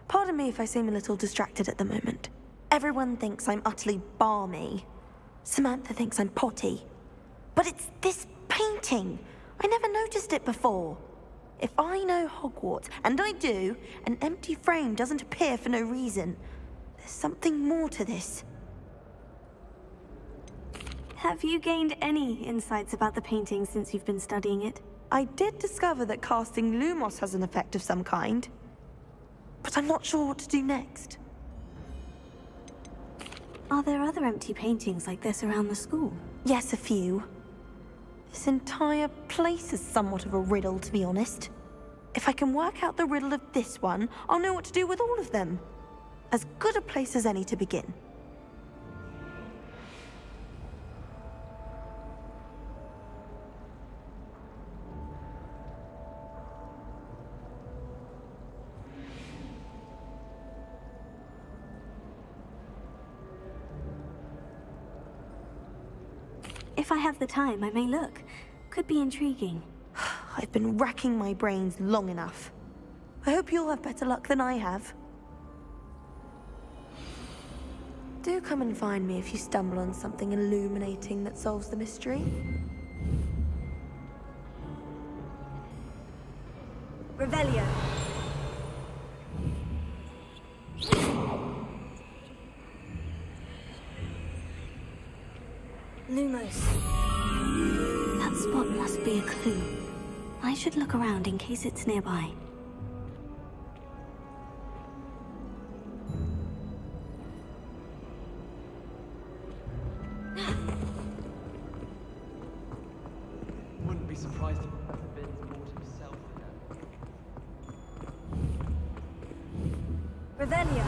Pardon me if I seem a little distracted at the moment. Everyone thinks I'm utterly balmy. Samantha thinks I'm potty. But it's this painting. I never noticed it before. If I know Hogwarts, and I do, an empty frame doesn't appear for no reason. There's something more to this. Have you gained any insights about the painting since you've been studying it? I did discover that casting Lumos has an effect of some kind. But I'm not sure what to do next. Are there other empty paintings like this around the school? Yes, a few. This entire place is somewhat of a riddle, to be honest. If I can work out the riddle of this one, I'll know what to do with all of them. As good a place as any to begin. If I have the time, I may look. Could be intriguing. I've been racking my brains long enough. I hope you'll have better luck than I have. Do come and find me if you stumble on something illuminating that solves the mystery. Revelio. Lumos. That spot must be a clue. I should look around in case it's nearby. Wouldn't be surprised if Ben's bought himself again. Revelio.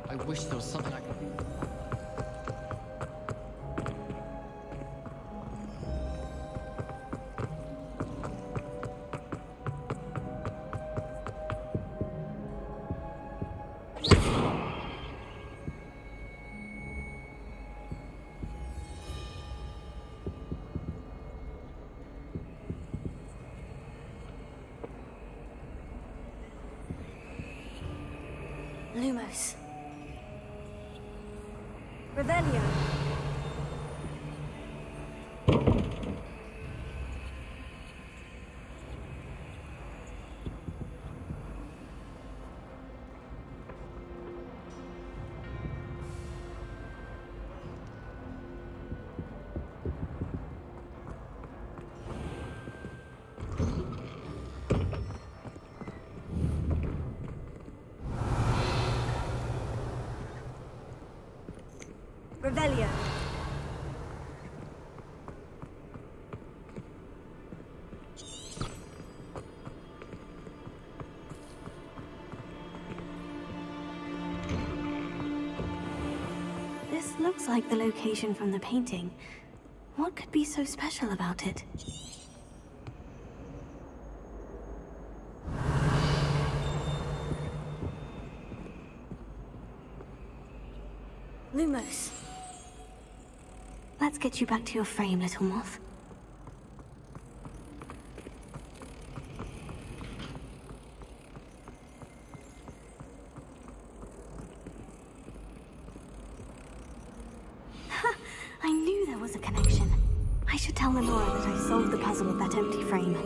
I wish there was something I could do. Lumos. Revelio. Revelio. This looks like the location from the painting. What could be so special about it? Lumos. Let's get you back to your frame, little moth. Ha! I knew there was a connection. I should tell Lenora that I solved the puzzle with that empty frame.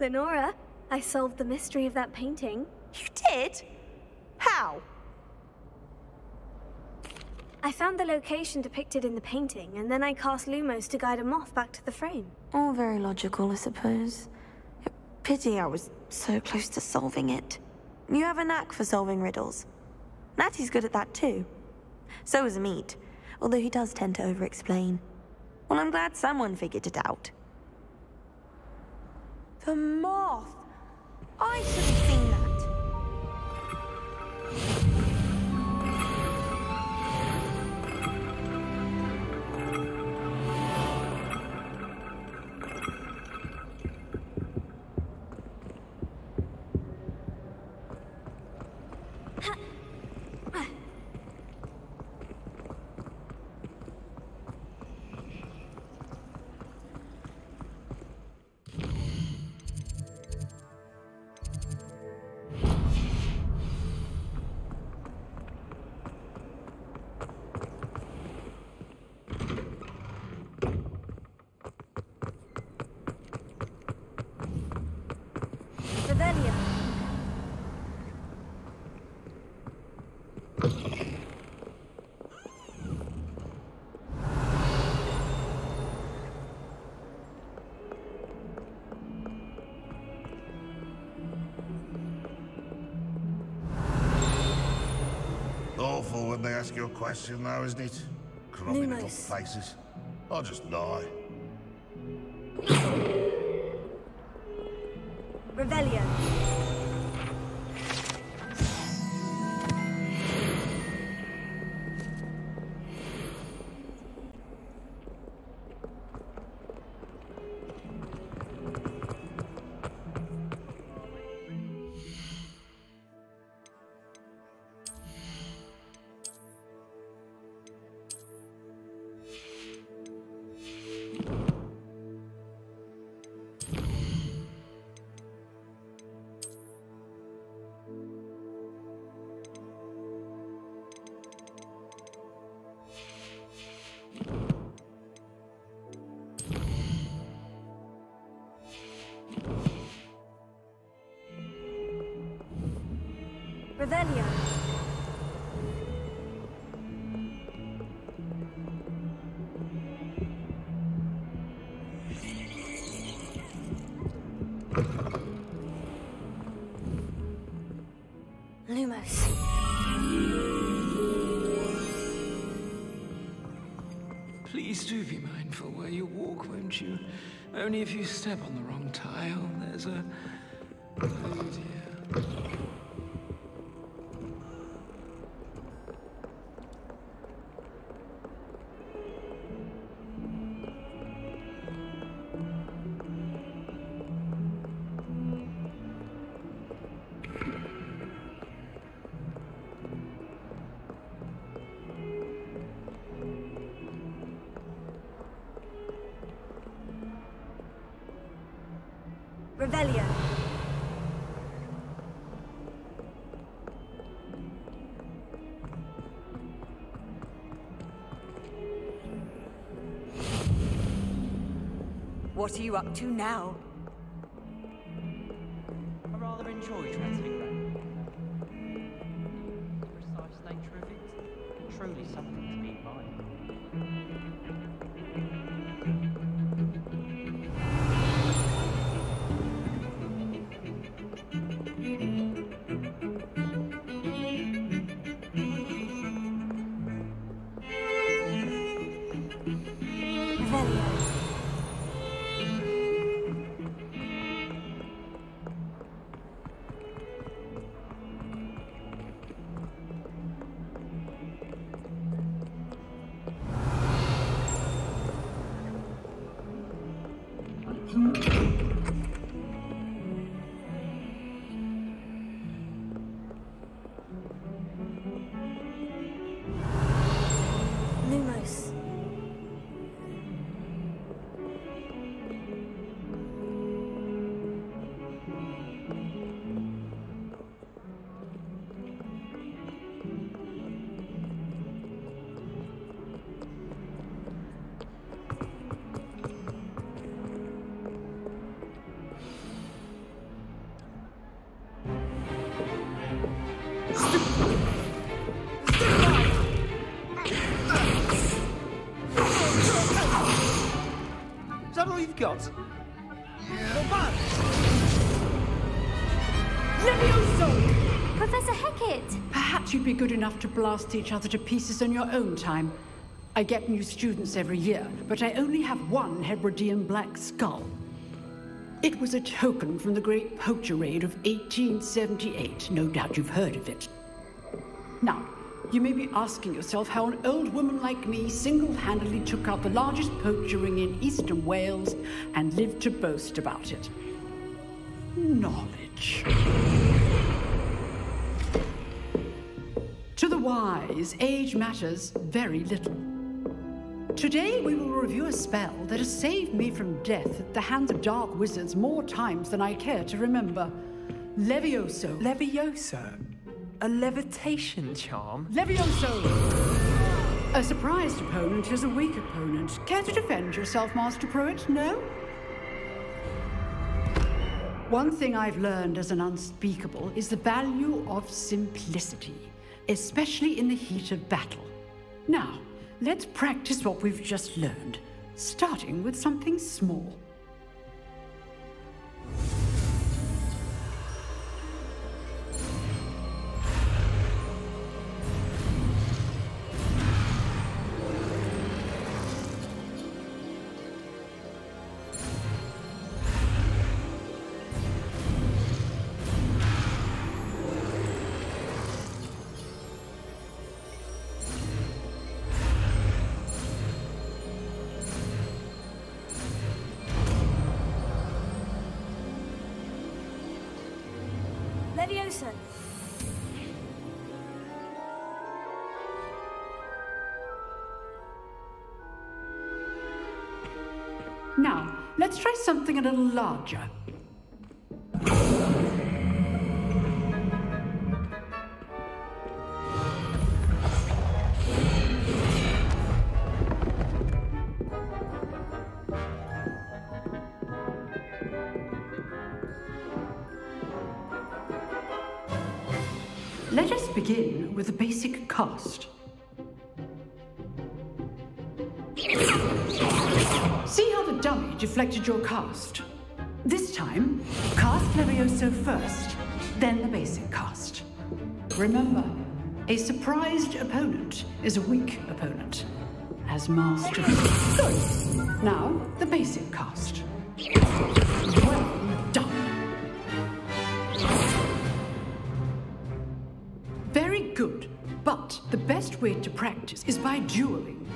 Lenora, I solved the mystery of that painting. You did? How? I found the location depicted in the painting, and then I cast Lumos to guide a moth back to the frame. All very logical, I suppose. Pity I was so close to solving it. You have a knack for solving riddles. Natty's good at that too. So is Amit, although he does tend to over-explain. Well, I'm glad someone figured it out. The moth! I should have seen that. Awful when they ask you a question, though, isn't it? Crummy little faces. I'll just lie. Revelio. Revelio. Lumos. Please do be mindful where you walk, won't you? Only if you step on the wrong tile, there's a... Oh dear. Revelio. What are you up to now? I rather enjoy translating. truly something to be admired. Is that all you've got? Not bad. Levioso! Professor Hecat! Perhaps you'd be good enough to blast each other to pieces on your own time. I get new students every year, but I only have one Hebridean black skull. It was a token from the Great Poacher Raid of 1878. No doubt you've heard of it. Now, you may be asking yourself how an old woman like me single-handedly took out the largest poacher ring in eastern Wales and lived to boast about it. Knowledge. To the wise, age matters very little. Today we will review a spell that has saved me from death at the hands of dark wizards more times than I care to remember. Levioso. Levioso? A levitation charm? Levioso! A surprised opponent is a weak opponent. Care to defend yourself, Master Pruitt? No? One thing I've learned as an unspeakable is the value of simplicity, especially in the heat of battle. Now, let's practice what we've just learned, starting with something small. Levioso! Now, let's try something a little larger. Let us begin with a basic cast. See how the dummy deflected your cast? This time, cast Levioso first, then the basic cast. Remember, a surprised opponent is a weak opponent. As master. Good. Now, the basic cast. Well done. Very good, but the best way to practice is by dueling.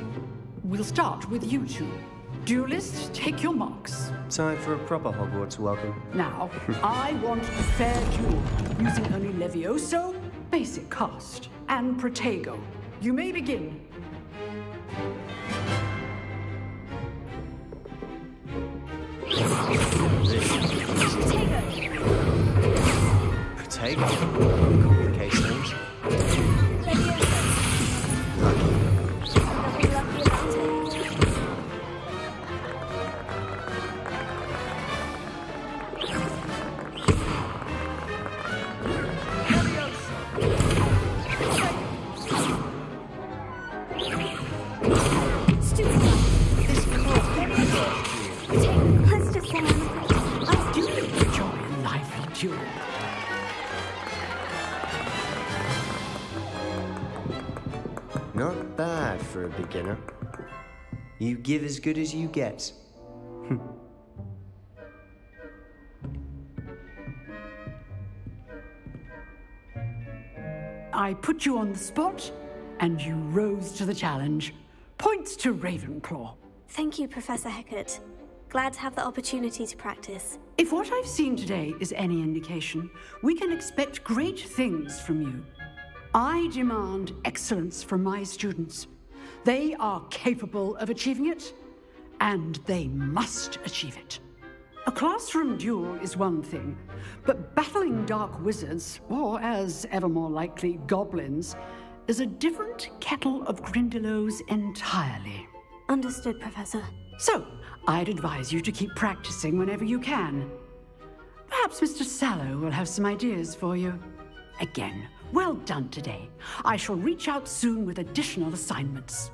We'll start with you two. Duelists, take your marks. Time for a proper Hogwarts welcome. Now, I want a fair duel, using only Levioso, basic cast, and Protego. You may begin. Protego? Complicated names. Not bad for a beginner. You give as good as you get. I put you on the spot, and you rose to the challenge. Points to Ravenclaw. Thank you, Professor Hecat. Glad to have the opportunity to practice. If what I've seen today is any indication, we can expect great things from you. I demand excellence from my students. They are capable of achieving it, and they must achieve it. A classroom duel is one thing, but battling dark wizards, or as ever more likely, goblins, is a different kettle of Grindylows entirely. Understood, Professor. So, I'd advise you to keep practicing whenever you can. Perhaps Mr. Sallow will have some ideas for you. Again, well done today. I shall reach out soon with additional assignments.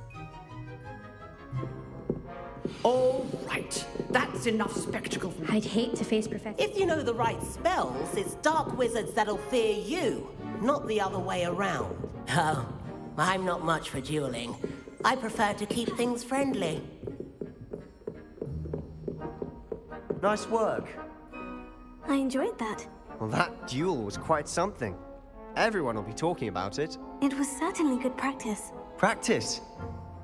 All right, that's enough spectacle for me. I'd hate to face Professor... If you know the right spells, it's dark wizards that'll fear you, not the other way around. Oh, I'm not much for dueling. I prefer to keep things friendly. Nice work. I enjoyed that. Well, that duel was quite something. Everyone will be talking about it. It was certainly good practice. Practice?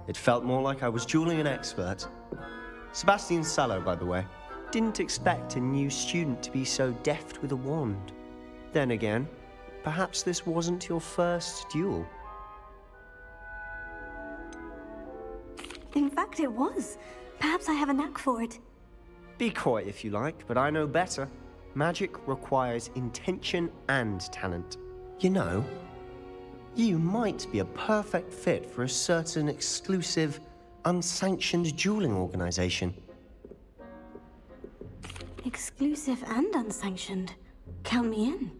It felt more like I was dueling an expert. Sebastian Sallow, by the way. Didn't expect a new student to be so deft with a wand. Then again, perhaps this wasn't your first duel. In fact, it was. Perhaps I have a knack for it. Be coy if you like, but I know better. Magic requires intention and talent. You know, you might be a perfect fit for a certain exclusive, unsanctioned dueling organization. Exclusive and unsanctioned. Count me in.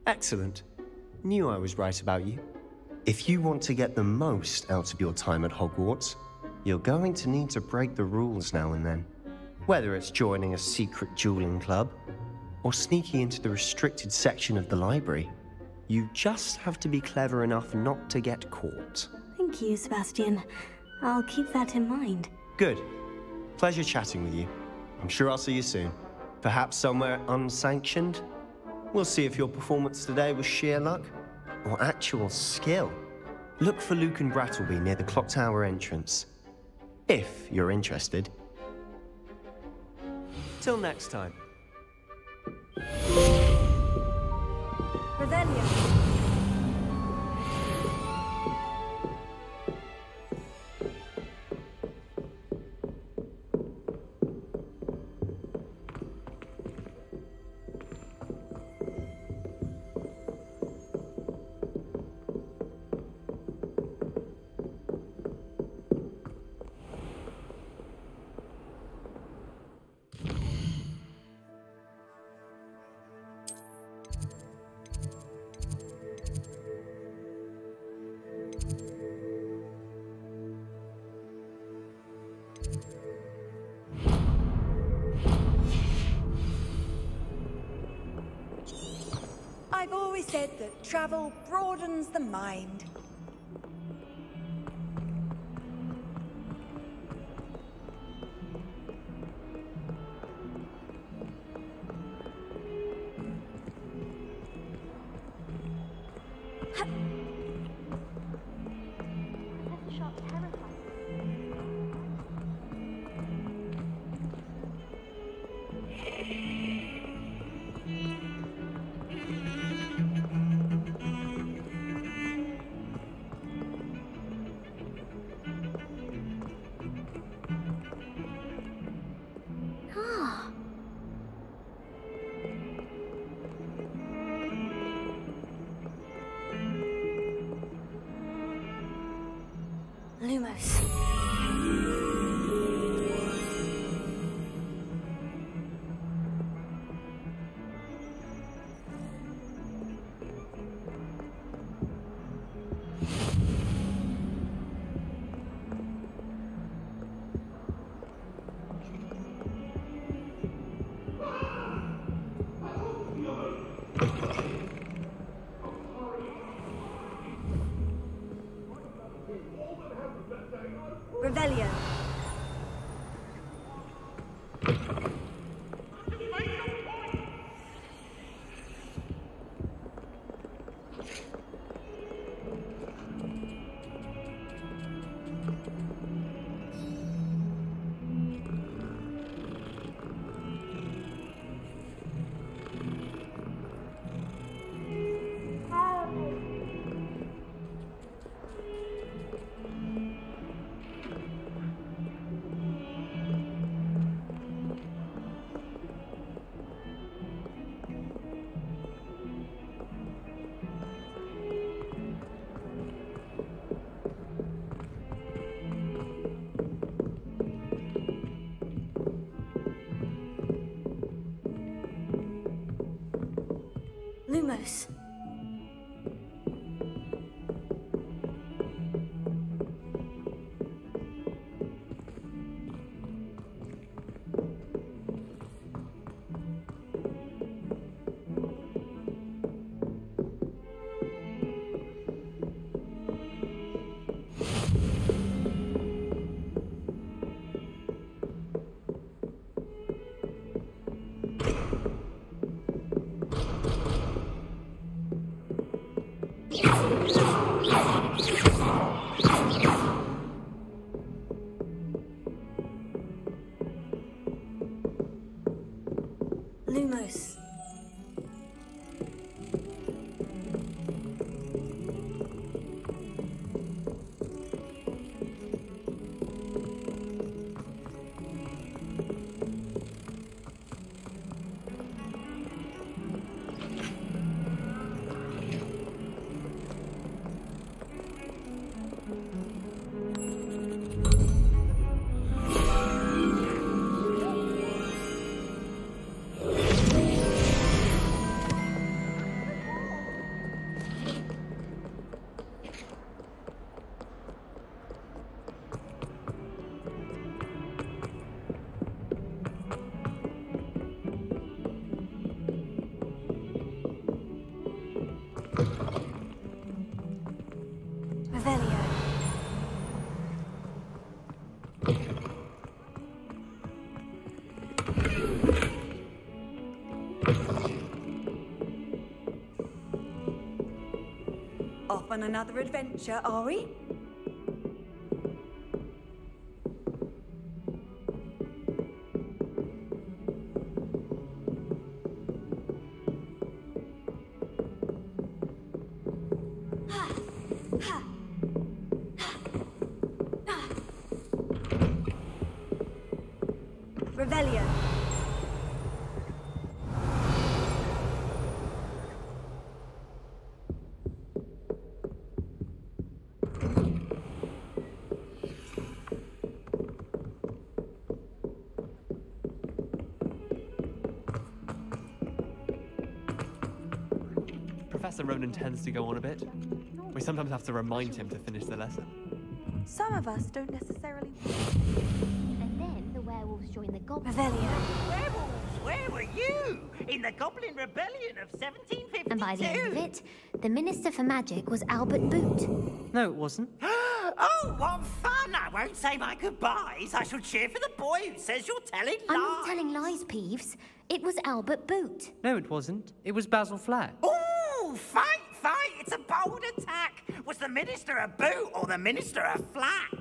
Excellent. Knew I was right about you. If you want to get the most out of your time at Hogwarts, you're going to need to break the rules now and then. Whether it's joining a secret dueling club, or sneaking into the restricted section of the library, you just have to be clever enough not to get caught. Thank you, Sebastian. I'll keep that in mind. Good. Pleasure chatting with you. I'm sure I'll see you soon. Perhaps somewhere unsanctioned? We'll see if your performance today was sheer luck, or actual skill. Look for Luke and Brattleby near the clock tower entrance. If you're interested. Till next time. Revelio. I've always said that travel broadens the mind. Lumos. Revelio. Lumos. Lumos. Off on another adventure, are we? Revelio. Professor Ronan tends to go on a bit. We sometimes have to remind him to finish the lesson. Some of us don't necessarily... And then the werewolves join the goblins. Werewolves, where were you? In the Goblin Rebellion of 1752? And by the end of it, the Minister for Magic was Albert Boot. No, it wasn't. Oh, what fun! I won't say my goodbyes. I shall cheer for the boy who says you're telling lies. I'm not telling lies, Peeves. It was Albert Boot. No, it wasn't. It was Basil Flack. Ooh, fight! It's a bold attack. Was the Minister a boot or the Minister a flack?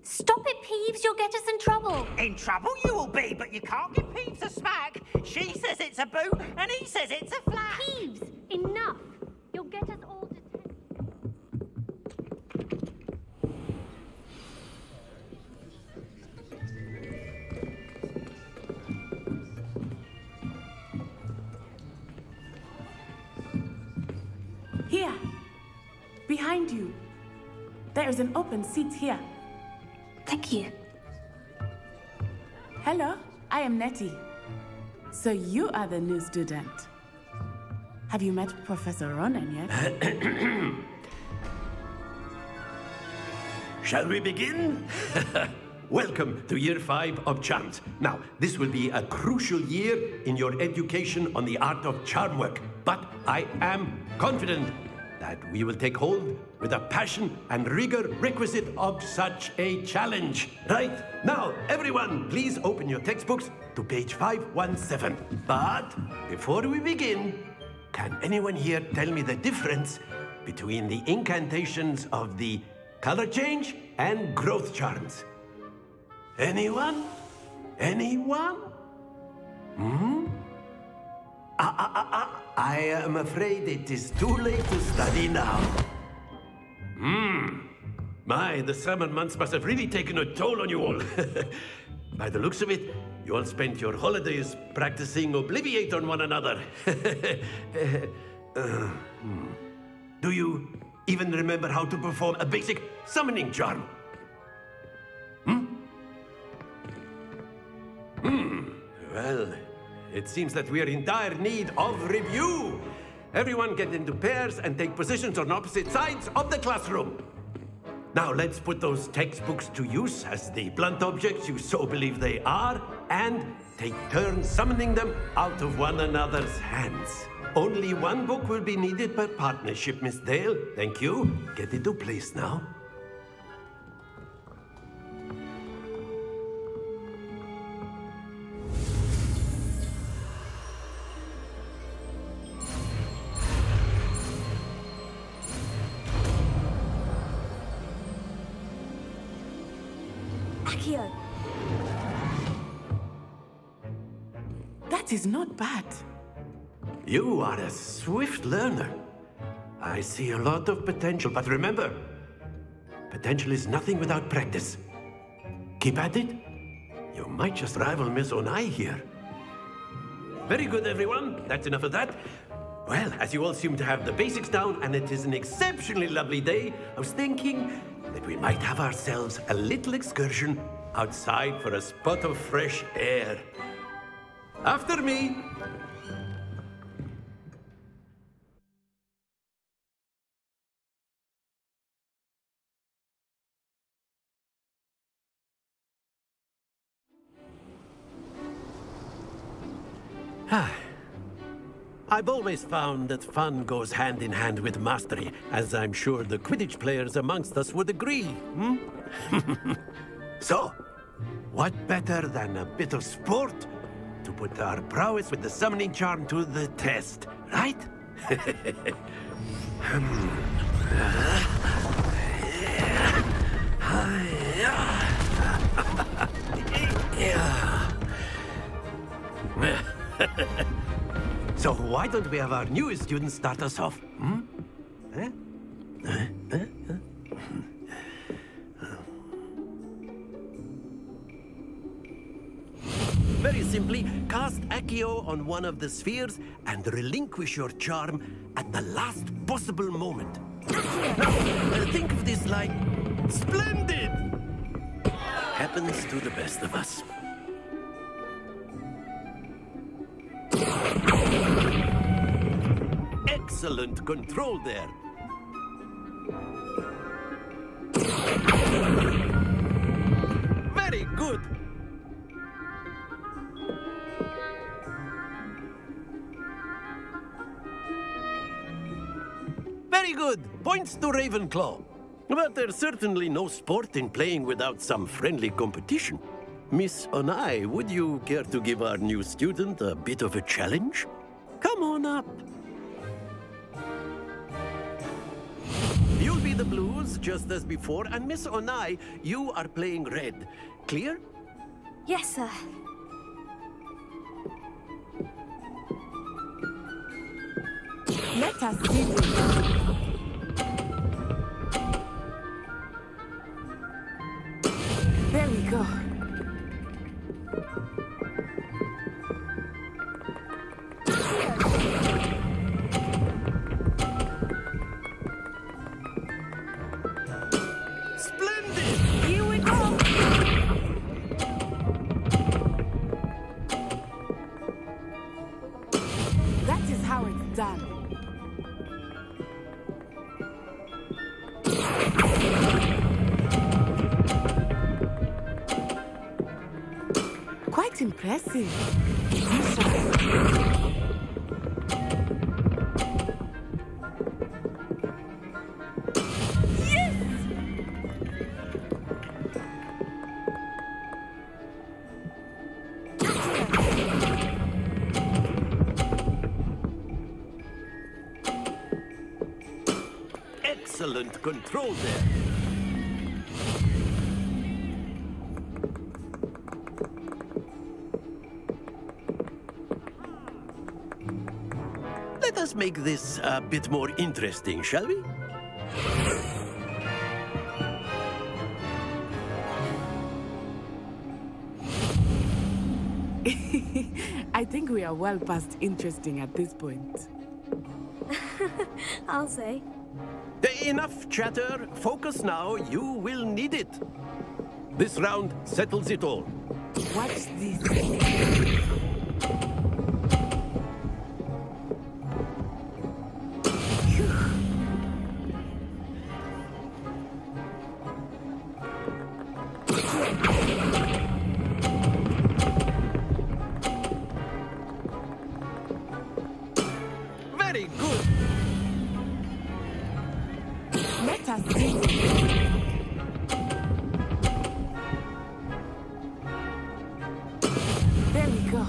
Stop it, Peeves. You'll get us in trouble. In trouble you will be, but you can't give Peeves a smack. She says it's a boot and he says it's a flack. Peeves, enough. You'll get us all to... Here, behind you. There is an open seat here. Thank you. Hello, I am Nettie. So you are the new student. Have you met Professor Ronan yet? Shall we begin? Welcome to Year 5 of Charms. Now, this will be a crucial year in your education on the art of charm work, but I am confident that we will take hold with the passion and rigor requisite of such a challenge. Right? Now, everyone, please open your textbooks to page 517. But before we begin, can anyone here tell me the difference between the incantations of the color change and growth charms? Anyone? Anyone? I am afraid it is too late to study now. My, the summer months must have really taken a toll on you all. By the looks of it, you all spent your holidays practicing Obliviate on one another. Do you even remember how to perform a basic summoning charm? Well, it seems that we are in dire need of review. Everyone get into pairs and take positions on opposite sides of the classroom. Now let's put those textbooks to use as the blunt objects you so believe they are, and take turns summoning them out of one another's hands. Only one book will be needed per partnership, Miss Dale. Thank you. Get into place now. That is not bad. You are a swift learner. I see a lot of potential, but remember, potential is nothing without practice. Keep at it. You might just rival Miss Onai here. Very good, everyone. That's enough of that. Well, as you all seem to have the basics down, and it is an exceptionally lovely day, I was thinking that we might have ourselves a little excursion outside for a spot of fresh air. After me. I've always found that fun goes hand in hand with mastery, as I'm sure the Quidditch players amongst us would agree. So, what better than a bit of sport to put our prowess with the summoning charm to the test, right? So why don't we have our newest student start us off? Very simply, cast Accio on one of the spheres and relinquish your charm at the last possible moment. Now, think of this like splendid! Happens to the best of us. Excellent control there. Very good. Very good. Points to Ravenclaw. But there's certainly no sport in playing without some friendly competition. Miss Onai, would you care to give our new student a bit of a challenge? Come on up. You'll be the blues, just as before, and Miss Onai, you are playing red. Clear? Yes, sir. Let us see this. There we go. Splendid! Here we go! That is how it's done. Quite impressive. Excellent control there. Let us make this a bit more interesting, shall we? I think we are well past interesting at this point. I'll say. Enough chatter. Focus now. You will need it. This round settles it all. Watch this. Very good. Let us see. There we go.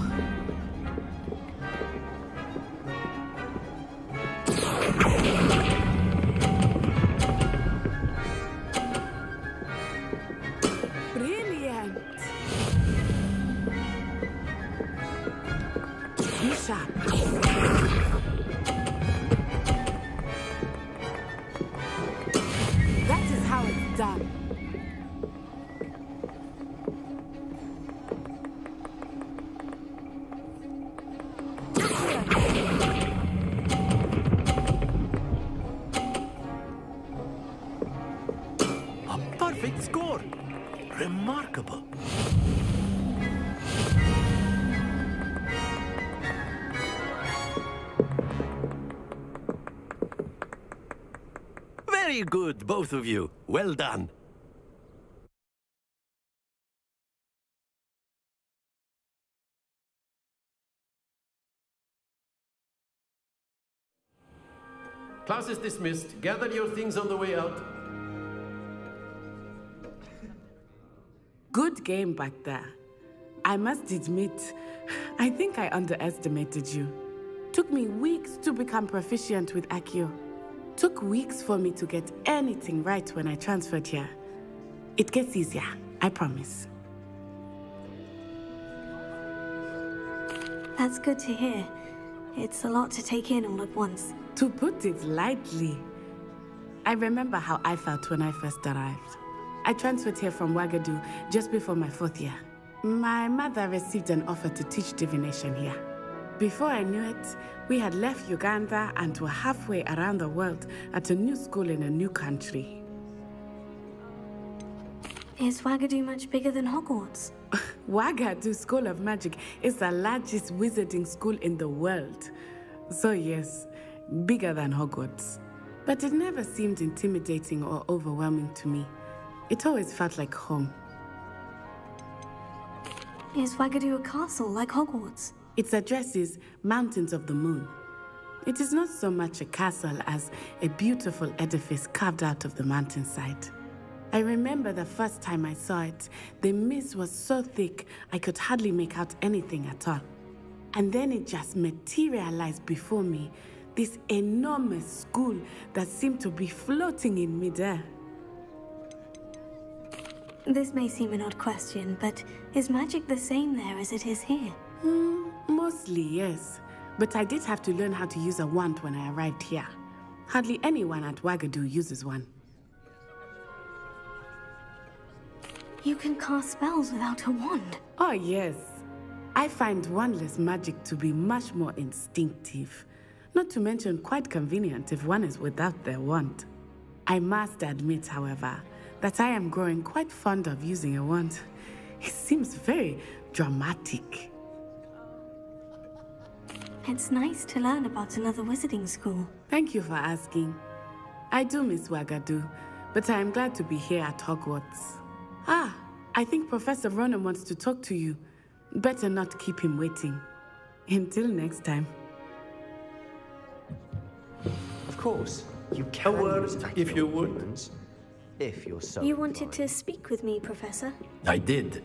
Brilliant. Be sharp. That is how it's done. A perfect score. Remarkable. Very good, both of you. Well done. Class is dismissed. Gather your things on the way out. Good game back there. I must admit, I think I underestimated you. Took me weeks to become proficient with Accio. Took weeks for me to get anything right when I transferred here. It gets easier, I promise. That's good to hear. It's a lot to take in all at once. To put it lightly, I remember how I felt when I first arrived. I transferred here from Ouagadougou just before my 4th year. My mother received an offer to teach divination here. Before I knew it, we had left Uganda and were halfway around the world at a new school in a new country. Is Ouagadougou much bigger than Hogwarts? Ouagadougou School of Magic is the largest wizarding school in the world. So yes, bigger than Hogwarts. But it never seemed intimidating or overwhelming to me. It always felt like home. Is Ouagadougou a castle like Hogwarts? Its address is Mountains of the Moon. It is not so much a castle as a beautiful edifice carved out of the mountainside. I remember the first time I saw it, the mist was so thick I could hardly make out anything at all. And then it just materialized before me, this enormous school that seemed to be floating in midair. This may seem an odd question, but is magic the same there as it is here? Mostly, yes. But I did have to learn how to use a wand when I arrived here. Hardly anyone at Ouagadougou uses one. You can cast spells without a wand? Oh, yes. I find wandless magic to be much more instinctive. Not to mention quite convenient if one is without their wand. I must admit, however, that I am growing quite fond of using a wand. It seems very dramatic. It's nice to learn about another wizarding school. Thank you for asking. I do miss Ouagadougou, but I am glad to be here at Hogwarts. Ah, I think Professor Ronan wants to talk to you. Better not keep him waiting. Until next time. Of course, you can a word, if you would. Humans, if you're so You wanted to speak with me, Professor? I did.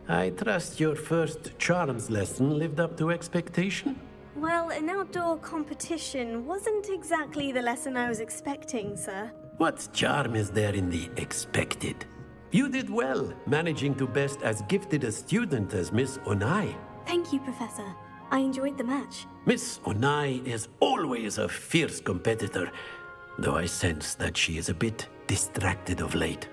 I trust your first charms lesson lived up to expectation? Well, an outdoor competition wasn't exactly the lesson I was expecting, sir. What charm is there in the expected? You did well, managing to best as gifted a student as Miss Onai. Thank you, Professor. I enjoyed the match. Miss Onai is always a fierce competitor, though I sense that she is a bit distracted of late.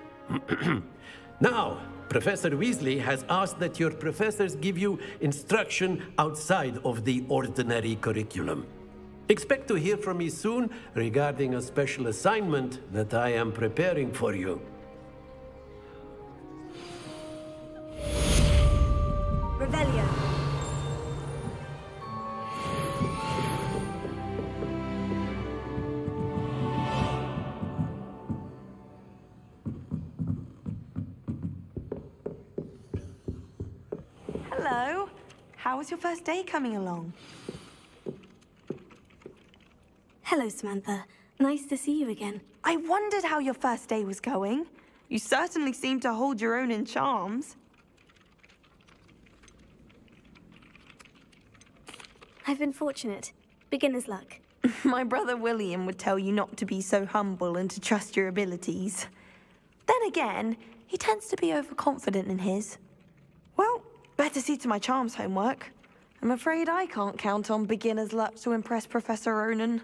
Now, Professor Weasley has asked that your professors give you instruction outside of the ordinary curriculum. Expect to hear from me soon regarding a special assignment that I am preparing for you. Revelio. Hello. How was your first day coming along? Hello, Samantha. Nice to see you again. I wondered how your first day was going. You certainly seem to hold your own in charms. I've been fortunate. Beginner's luck. My brother William would tell you not to be so humble and to trust your abilities. Then again, he tends to be overconfident in his. Well, better see to my charms homework. I'm afraid I can't count on beginner's luck to impress Professor Ronan.